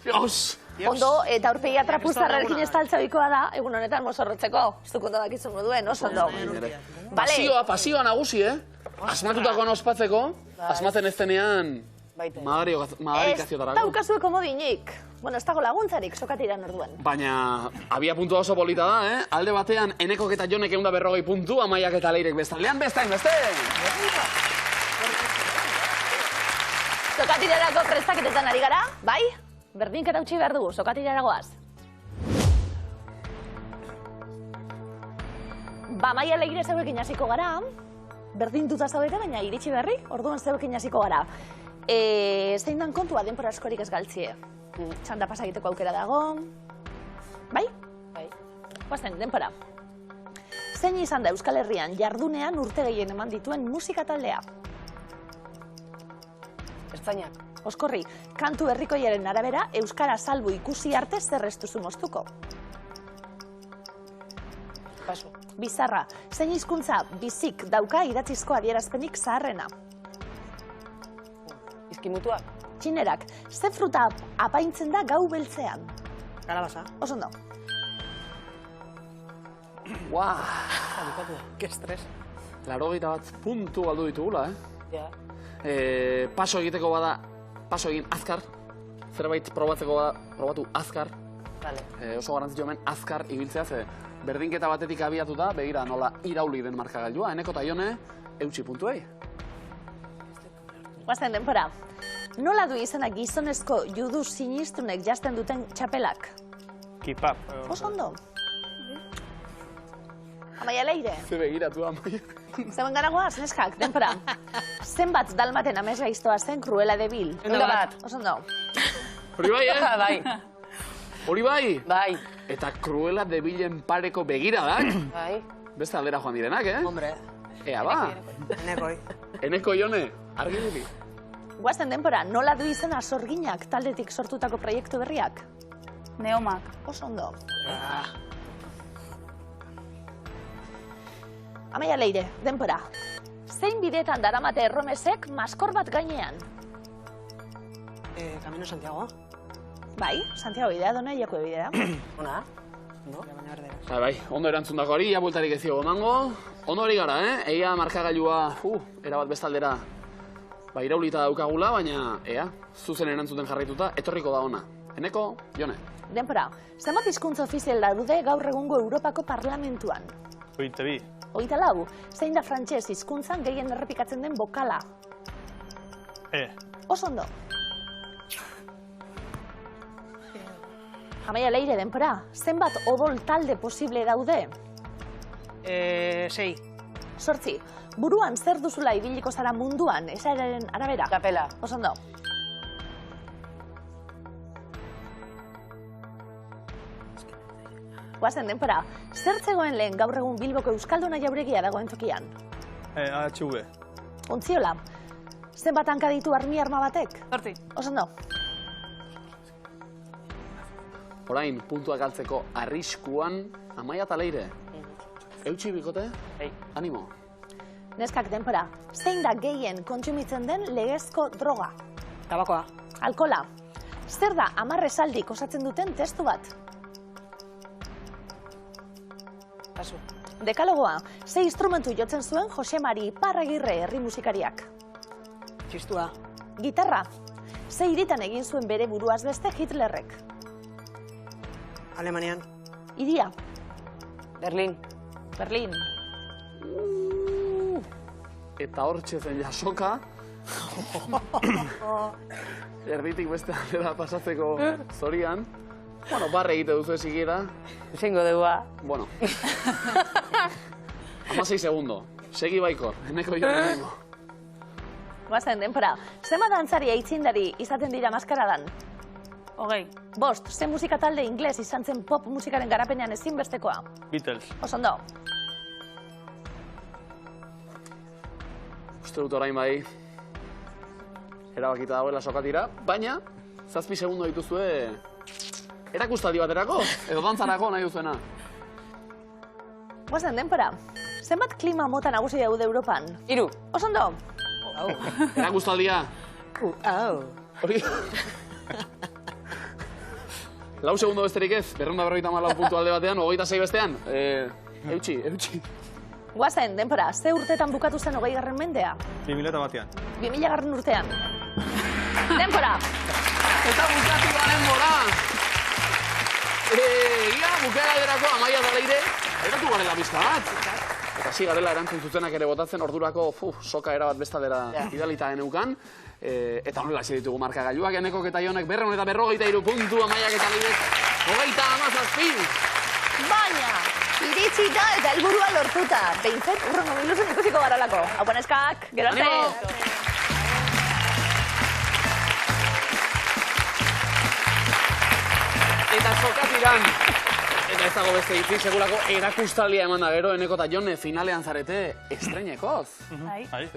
S1: Dios!
S3: Ondo, eta aurpegia trapuzarrekin estaltzaikoa da, egun honetan mozorrotzeko. Ez duk ondo dakizun moduen, oso ondo.
S1: Pasioa nagusi, Asmatutakoan ospatzeko, asmatzen ez denean madarikaziotarako.
S3: Ez daukazueko modinik. Bueno, ez dago laguntzarik, sokatiran orduan.
S1: Baina, abia puntua oso polita da, Alde batean, Enekok eta Jonek 140 puntu, Amaiak eta Leirek bestaldean, beste!
S3: Sokatirarako prestaketetan ari gara, bai? Berdinketa utzi behar dugu, sokatiraragoaz. Ba, Amaia Leire zeuekin hasiko gara, berdintuta zaudete, baina iritsi berri, orduan zeuekin hasiko gara. Zein dan kontua denpora askorik ez galtzie. Txanda pasa egiteko aukera dago. Bai?
S4: Bai.
S3: Guazen, denpora. Zein izan da Euskal Herrian jardunean urte gehien eman dituen musika taldea?
S4: Ertzainak.
S3: Oskorri, kantu herrikoiaren arabera, Euskara salbu ikusi arte zer ez duzu moztuko.
S4: Paso.
S3: Bizarra, zein hizkuntza bizik dauka idatzizko adierazpenik zaharrena?
S4: Izkimutuak.
S3: Txinerak, ze fruta apaintzen da gau beltzean?
S8: Kalabaza.
S3: Osondo.
S8: Que estres.
S1: 81 puntu galdu ditugula,
S4: Ja.
S1: Paso egiteko bada, paso egin azkar. Zerbait probatzeko bada, probatu azkar.
S4: Vale.
S1: Oso garantzitsu hemen azkar ibiltzea, ze berdinketa batetik abiatuta, begira nola irauli den markagailua, Eneko eta Jone, eutsi puntuei.
S3: Guazen denpora. Nola du izena gizonezko judu sinistunek jasten duten txapelak?
S6: Kipap.
S3: Osondo. Amaia Leire.
S1: Ze begiratu, Amaia.
S3: Zemen gara goaz, neskak, denpora. Zenbat dalmaten amesga iztoa zen Cruella de Vil?
S4: 101.
S3: Osondo.
S1: Hori bai,
S4: Bai.
S1: Hori bai!
S4: Bai.
S1: Eta Cruella de Vilen pareko begiradak,
S4: Bai.
S1: beste aldera joan direnak,
S8: Hombre,
S1: Ea ba,
S8: enekoi.
S1: Eneko Jone, argi duki.
S3: Guazen denpora, nola du izena Sorginak taldetik sortutako proiektu berriak?
S5: Neomak.
S3: Osondo. Amaia Leire, denpora. Zein bidetan daramate erromesek maskor bat gainean?
S8: Camino Santiago.
S3: Bai, Santiago bidea, dona Iako bidea.
S4: Ona.
S1: Bai, ondo erantzundako hori, ja bueltarik ez ziogo emango. Ondo hori gara, Egia markagailua, erabat bestaldera, iraulita daukagula, baina, zuzen erantzuten jarraituta, etorriko da ona. Eneko, Jone.
S3: Denpora, zenbat hizkuntza ofizial daude gaur egungo Europako Parlamentuan?
S6: 22.
S3: 24, zein da frantses hizkuntzan gehien errepikatzen den bokala? Osondo. Amaia Leire, denpora, zenbat odol talde posible daude?
S8: 6.
S3: 8, buruan zer duzula ibiliko zara munduan, esaeraren arabera?
S4: Txapela.
S3: Osondo. Guazen denpora, zer zegoen lehen gaur egun Bilboko Euskalduna jauregia dagoen tokian?
S6: AHV.
S3: Ontziola, zenbat hanka ditu arma batek?
S5: 8.
S3: Oso ondo.
S1: Orain, puntuak galtzeko arriskuan, Amaia eta Leire. Eutsi bikote? Animo.
S3: Neskak denpora, zein da gehien kontsumitzen den legezko droga?
S4: Tabakoa.
S3: Alkola. Zer da 10 esaldik osatzen duten testu bat?
S4: Paso.
S3: Dekalogoa, ze instrumentu jotzen zuen Jose Mari Iparragirre herri musikariak?
S4: Txistua.
S3: Gitarra. Ze hiritan egin zuen bere buruaz beste Hitlerrek?
S8: Alemanian.
S3: Hiria.
S4: Berlin.
S3: Berlin.
S1: Eta hortxe zen jasoka. Erditik beste aldera pasatzeko zorian. Bueno, barre egite duzu ezigiera.
S4: Zengo deua.
S1: Bueno. 16 segundo. Segi baikor. Eneko jo nengo.
S3: Guazen denpora, zema dantzari aitzindari izaten dira maskaradan?
S5: 20.
S3: 5. Ze musika talde ingles izan zen pop musikaren garapenean ezinbestekoa?
S6: Beatles.
S3: Oso ondo.
S1: Uste dut orain bai. Erabakita dagoela sokatira. Baina, 7 segundo dituzue erakustaldi baterako. Edo dantzarako nahi duzuena.
S3: Guazen denpora, zenbat klima mota nagusi daude Europan?
S4: 3.
S3: Oso ondo.
S1: Erakustaldia. Hori. 4 segundo besterik ez. 254 puntu alde batean, 26 bestean. Eutsi.
S3: Guazen denpora, ze urtetan bukatu zen 20. mendea?
S6: 2001.
S3: 2000. urtean. Denpora.
S1: Eta bukatu da denbora. Ia, bukera derako Amaia da Leire. Eratu garela bizka bat. Eta hasi garela erantzun zuzenak ere botatzen, ordurako soka erabat bestaldera idalita geneukan. Eta honela hasi ditugu markagailuak, Enekok eta Jonek 253 puntu, Amaiak eta Leirek 37.
S3: Baina, iritsi da eta helburua lortuta. Behintzat, urrengo miluzun ikusiko garalako. Hau neskak, gero arte!
S1: Eta sokatiran. Eta ez dago beste hitzik, segurako erakustaldia eman da gero, Eneko eta Jon finalean zarete estreinekoz.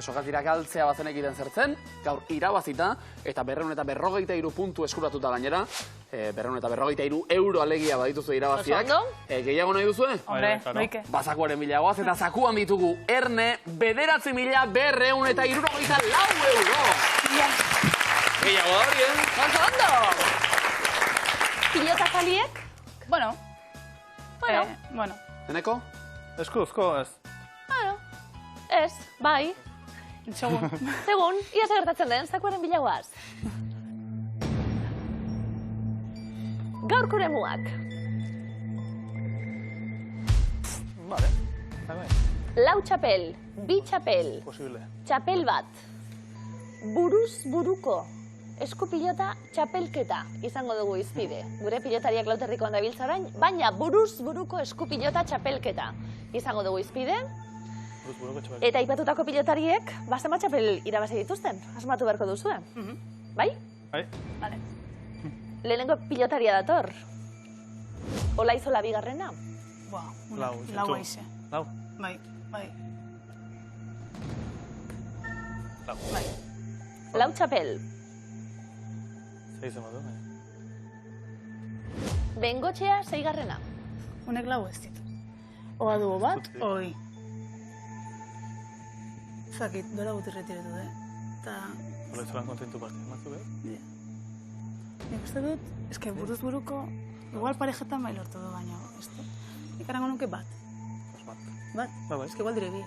S1: Sokatirak galtzea bazenekiten zertzen, gaur irabazita, eta 253 puntu eskuratuta gainera. 253 euro alegia badituzu irabaziak. Gehiago nahi duzue?
S5: Hombre, doike.
S1: Bazakuaren bilagoaz, eta zakuan ditugu Erne 9.264 euro. Gehiago da hori,
S3: Oso ondo! Pilota jaliek?
S5: Bueno.
S1: Eneko?
S6: Eskuzko ez.
S3: Bueno, ez, bai.
S5: Segun.
S3: Segun, ia gertatzen den, zakuaren bilagoaz. Gaurko eremuak.
S6: Vale.
S3: 4 txapel, 2 txapel,
S6: Posible.
S3: txapel bat, buruz buruko, eskupilota txapelketa izango dugu izpide. Gure pilotariak Lauterrikoan dabiltza orain, baina buruz buruko eskupilota txapelketa izango dugu izpide. Eta aipatutako pilotariek, zenbat txapel irabazi dituzten, asmatu beharko duzue. Bai?
S6: Bai.
S5: Vale.
S3: Lehenengo pilotaria dator. Olaizola bigarrena.
S5: Lau aize.
S6: Lau.
S5: Bai.
S6: Lau.
S3: 4 txapel.
S6: 6 ematu.
S3: Bengotxea 6.
S5: Honek lau ez ditu. Oa dugu bat, hoi. Zakit, dola guti retiretu, Eta...
S6: Hola, zelan kontentu partia, maztu behar?
S5: Nik uste dut, eske buruz buruko, igual parejetan bai lortu du baina, nik arango nuke bat.
S6: Bat.
S5: Bat?
S6: Bai.
S5: Eske igual dire bi.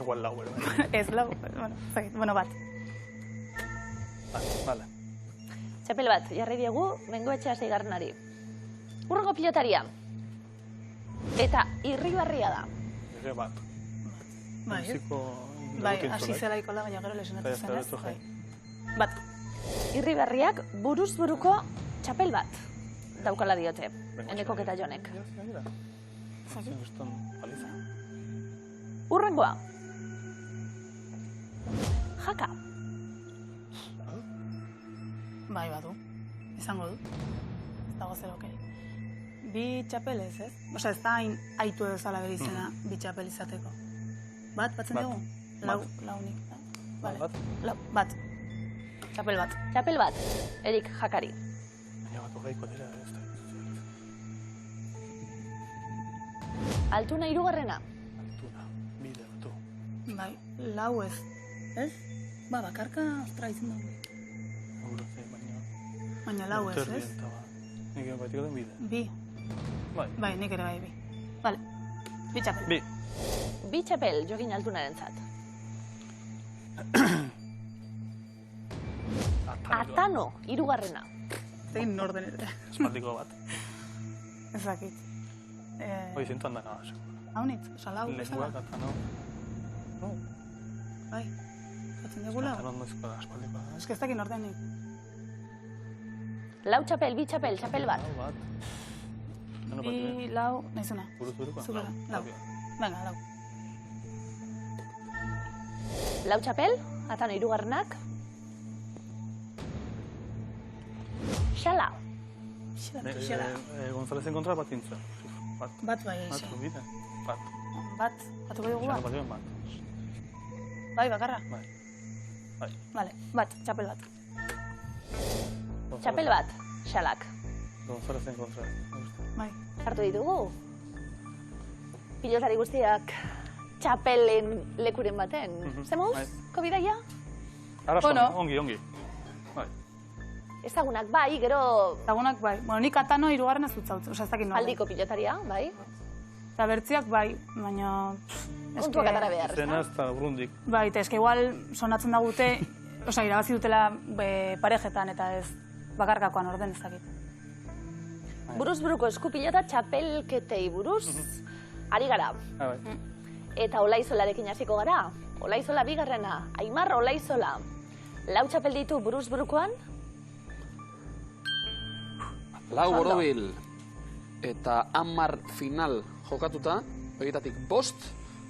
S6: Igual lau, ero.
S5: Ez lau, bueno, bat.
S6: Vale.
S3: Txapel bat, jarri diegu, Bengoetxea 6. Urrengo pilotaria. Eta Irribarria da.
S6: Ege bat.
S5: Bai, bai, hasi zelaiko la, baina gero lesionatzen zenez. Bai. Bat.
S3: Irribarriak buruz buruko txapel bat daukala diote, Enekok eta Jonek. Urrengoa. Jaka.
S5: Bai, badu. Izango du. Ez dago zer okei. Bi txapel ez, ez? Osa, ez da hain aitu edo zala bere izena bi txapel izateko. Bat, batzen dugu? Launik. Vale. Bat. Txapel bat.
S3: Txapel bat, Erik Jakari.
S6: Baina bat horreiko dira, ez da.
S3: Altuna hirugarrena.
S6: Altuna, bide batu.
S5: Bai, lau ez. Ez? Ba, bakarka, ostra, izan dugu.
S6: Aurra ze, baina...
S5: Baina lau ez, ez?
S6: Nik egin baitiko den bide.
S5: Bi.
S6: Bai.
S5: Bai, nik ere bai, bi. Vale. Bi txapel.
S6: Bi.
S3: Bi txapel Jokin Altunaren zat. Atano, hirugarrena.
S5: Zegin norden ere.
S6: Espaldiko bat.
S5: Ez dakit.
S6: Hoi zintuan dena, seguro.
S5: Haunitz, osa lau, bezala.
S6: Lenguak, atano... No.
S5: Bai. Batzen dugu lau.
S6: Atano ondozko da, espaldiko da.
S5: Ez que ez dakit nordenik.
S3: Lau txapel, bi txapel, txapel bat.
S6: Lau bat.
S5: Bi, lau, nahizuna.
S6: Buruz buruko?
S5: Zubera, lau. Venga, lau.
S3: Lau txapel, Atano hirugarrenak. Xala.
S5: Xala.
S6: Gonzalezen kontra bat intzen. Bat.
S5: Bat bai
S6: Bat,
S5: eixe.
S6: bide. Bat.
S5: Bat, batuko dugu
S6: Xala
S5: bat.
S6: bat joan bat.
S5: Bai, bakarra.
S6: Bai. Bai.
S5: Vale, bat, txapel bat.
S3: Txapel bat, Xalak.
S6: Gonzalezen kontra.
S5: Bai.
S3: Hartu ditugu. Pilotari guztiak txapelen lekuren baten. Zemuz,
S6: Bai.
S3: kobidaia?
S6: Arrasto,
S5: Bueno.
S6: ongi. Bai.
S3: Ezagunak bai, gero
S5: Zagunak bai. Bueno, nik Atano hirugarrena zutzautz, osa ez dakit norden.
S3: aldiko pilotaria, bai.
S5: Eta bertziak bai, baina...
S3: Kontuak atara behar,
S6: Zena
S3: ezta?
S6: ez da Brundik.
S5: Bai, eta eske igual sonatzen dagute, osa irabazi dutela parejetan eta ez bakarkakoan orden ez dakit.
S3: Buruz buruko eskupilota txapelketei buruz ari gara.
S6: Bai.
S3: Eta Olaizolarekin hasiko gara. Olaizola bigarrena, Aimar Olaizola. Lau txapel ditu buruz burukoan.
S1: Lau borobil eta 10 final jokatuta, horietatik 5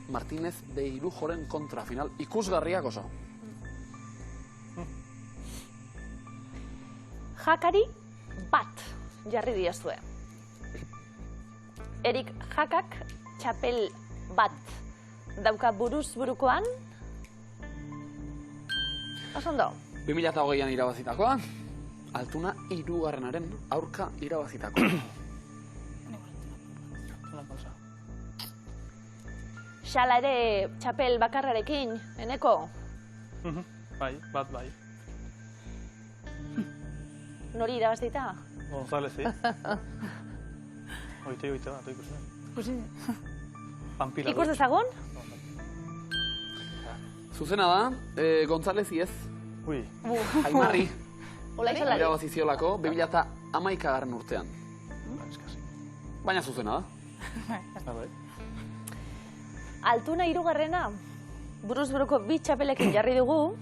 S1: Martínez de Irujoren kontra final ikusgarriak oso.
S3: Jakari bat jarri diozue. Erik Jakak txapel bat dauka buruz burukoan. Oso ondo.
S1: 2008an irabazitakoa, Altuna hirugarrenaren aurka irabazitakoa.
S3: Xala ere txapel bakarrarekin, eneko.
S6: Bai, bat bai.
S3: Nori irabazita?
S6: González, Oite bat, ikusten.
S5: Ikusi?
S6: Pampila.
S3: Ikus dezagun?
S1: Zuzena da, González ez,
S6: Ui.
S1: Aimarri
S3: Olaizolari.
S1: irabaziziolako 2011 urtean.
S6: Eskasi.
S1: Baina zuzena da.
S6: Bai.
S3: Altuna hirugarrena, buruz buruko bi txapelekin jarri dugu.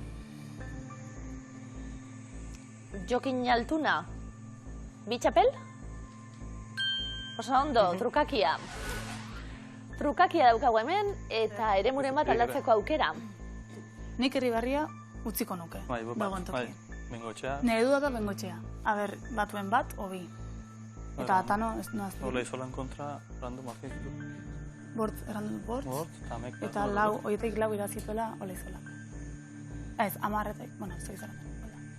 S3: Jokin Altuna, bi txapel? Oso ondo, trukakia. Trukakia daukagu hemen, eta eremuren bat aldatzeko aukera.
S5: Nik Erribarria utziko nuke.
S6: Bai,
S5: Dagoen
S6: bai.
S5: toki.
S6: Bengotxea.
S5: Nire duda da Bengotxea. A ber, batuen bat, o bi. Eta Atano, ez noaz.
S6: Olaizolan kontra Brando Martínez.
S5: Bortz, errandu dut bortz.
S6: Bort, eta mek.
S5: Eta lau, horietik lau irazituela Olaizolak. Ez, 10 bueno, ez egizaren.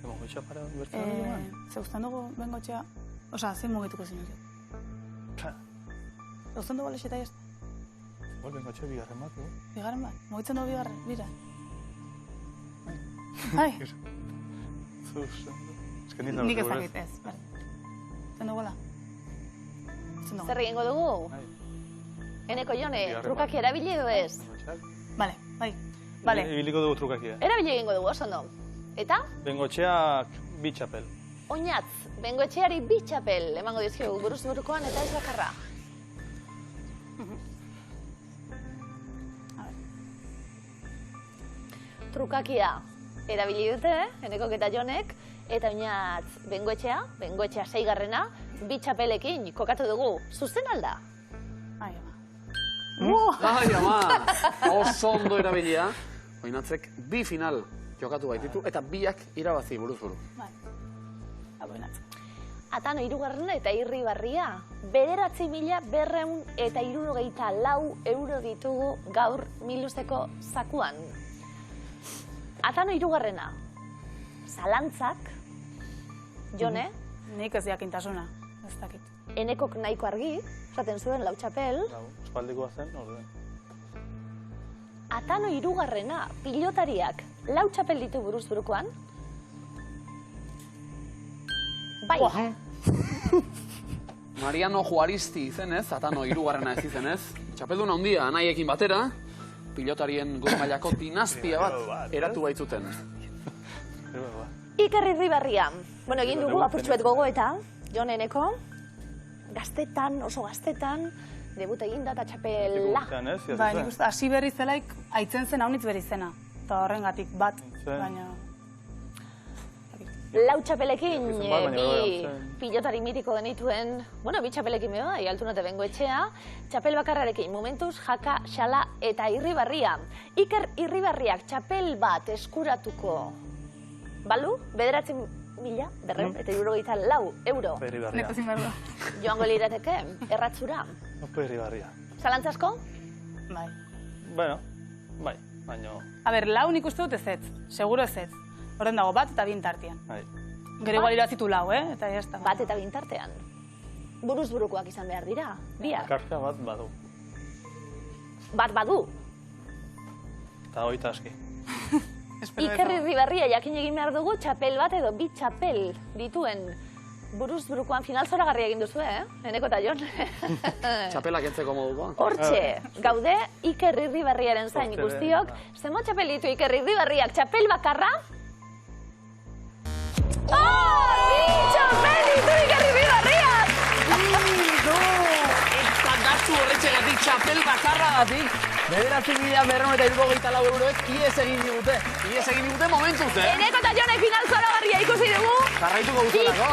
S6: Bengotxea para bertzen
S5: Ze guztan dugu Bengotxea, osea, zein mugituko zinuk. Guztan dugu alexeta ez?
S6: Bengotxea bigarren bat,
S5: Bigarren bat? Mugitzen dugu bigarren, bira. Bai, nik ez dakit, ez. Zen duguela?
S3: Zer egingo dugu? Eneko Jone, trukakia erabili edo ez?
S5: Bale, bai. Bale,
S6: Ibiliko dugu trukakia.
S3: Erabili egingo dugu, oso ondo. Eta,
S6: Bengotxeak bi txapel.
S3: oinatz, Bengoetxeari bi txapel emango dizkigu buruz burukoan eta ez bakarra. Trukakia erabili dute, Enekok eta Jonek, eta oinatz Bengoetxea 6garrena, bi txapelekin kokatu dugu. Zuzen alda?
S5: ai, ama.
S1: Ai, ama! Oso ondo erabilia. Oinatzek bi final jokatu baititu eta biak irabazi buruz buru.
S5: Bai. Aboinatz.
S3: Atano hirugarrena eta Irribarria. 9.264 euro ditugu gaur Milusteko zakuan. Atano hirugarrena. Zalantzak. Jone?
S5: Nik ez jakintasuna, ez dakit.
S3: Enekok nahiko argi, esaten zuen lau txapel.
S6: Espaldikoa zen, orden.
S3: Atano hirugarrena, pilotariak, lau txapel ditu buruz burukoan. Bai.
S1: Mariano Juaristi izenez, Atano hirugarrena ez izenez. Txapelduna handia anaiekin batera, pilotarien goi mailako dinastia bat eratu baitzuten.
S3: Iker Irribarria. Bueno, egin dugu apurtxuet gogoeta, Jon Eneko. Gaztetan, oso gaztetan, debut eginda eta txapela.
S5: Ba, nik uste, hasi berri zelaik, aitzen zen haunitz berri zena. Eta horrengatik bat, baina...
S3: Lau txapelekin, bi pilotari mitiko genituen, bueno, bi txapelekin beba, Altunate Bengoetxea, txapel bakarrarekin, momentuz, Jaka, Xala eta Irribarria. Iker Irribarriak txapel bat eskuratuko balu, 9.274 euro.
S6: Irribarria.
S3: Joango lirateke, erratzura.
S6: Irribarria.
S3: Zalantzasko?
S5: Bai.
S6: Bueno, bai, baino...
S5: A ber, lau nik uste dut ezetz, seguro ezetz. Horren dago, bat eta bien tartean.
S6: Bai.
S5: Gero igual irazitu lau, eta jazta.
S3: Bat eta bintartean. Buruz burukoak izan behar dira, biak.
S6: Karka bat badu.
S3: Bat badu.
S6: Eta hoita aski.
S3: Iker Irribarria jakin egin behar dugu txapel bat edo bi txapel dituen buruz burukoan final zoragarria egin duzu, Eneko eta Jon.
S1: Txapelak entzeko modukoa.
S3: Hortxe, gaude Iker Irribarriaren zain guztiok. Zenbat txapel ditu Iker Irribarriak txapel bakarra? Bi txapel ditu Iker Irribarriak!
S1: Eta datzu horretxegatik txapel bakarragatik. 9.274 euroek ies egin digute. Ies egin digute momentuz,
S3: Eneko eta Jonek final zoragarria ikusi dugu.
S1: Jarraituko duzuelako.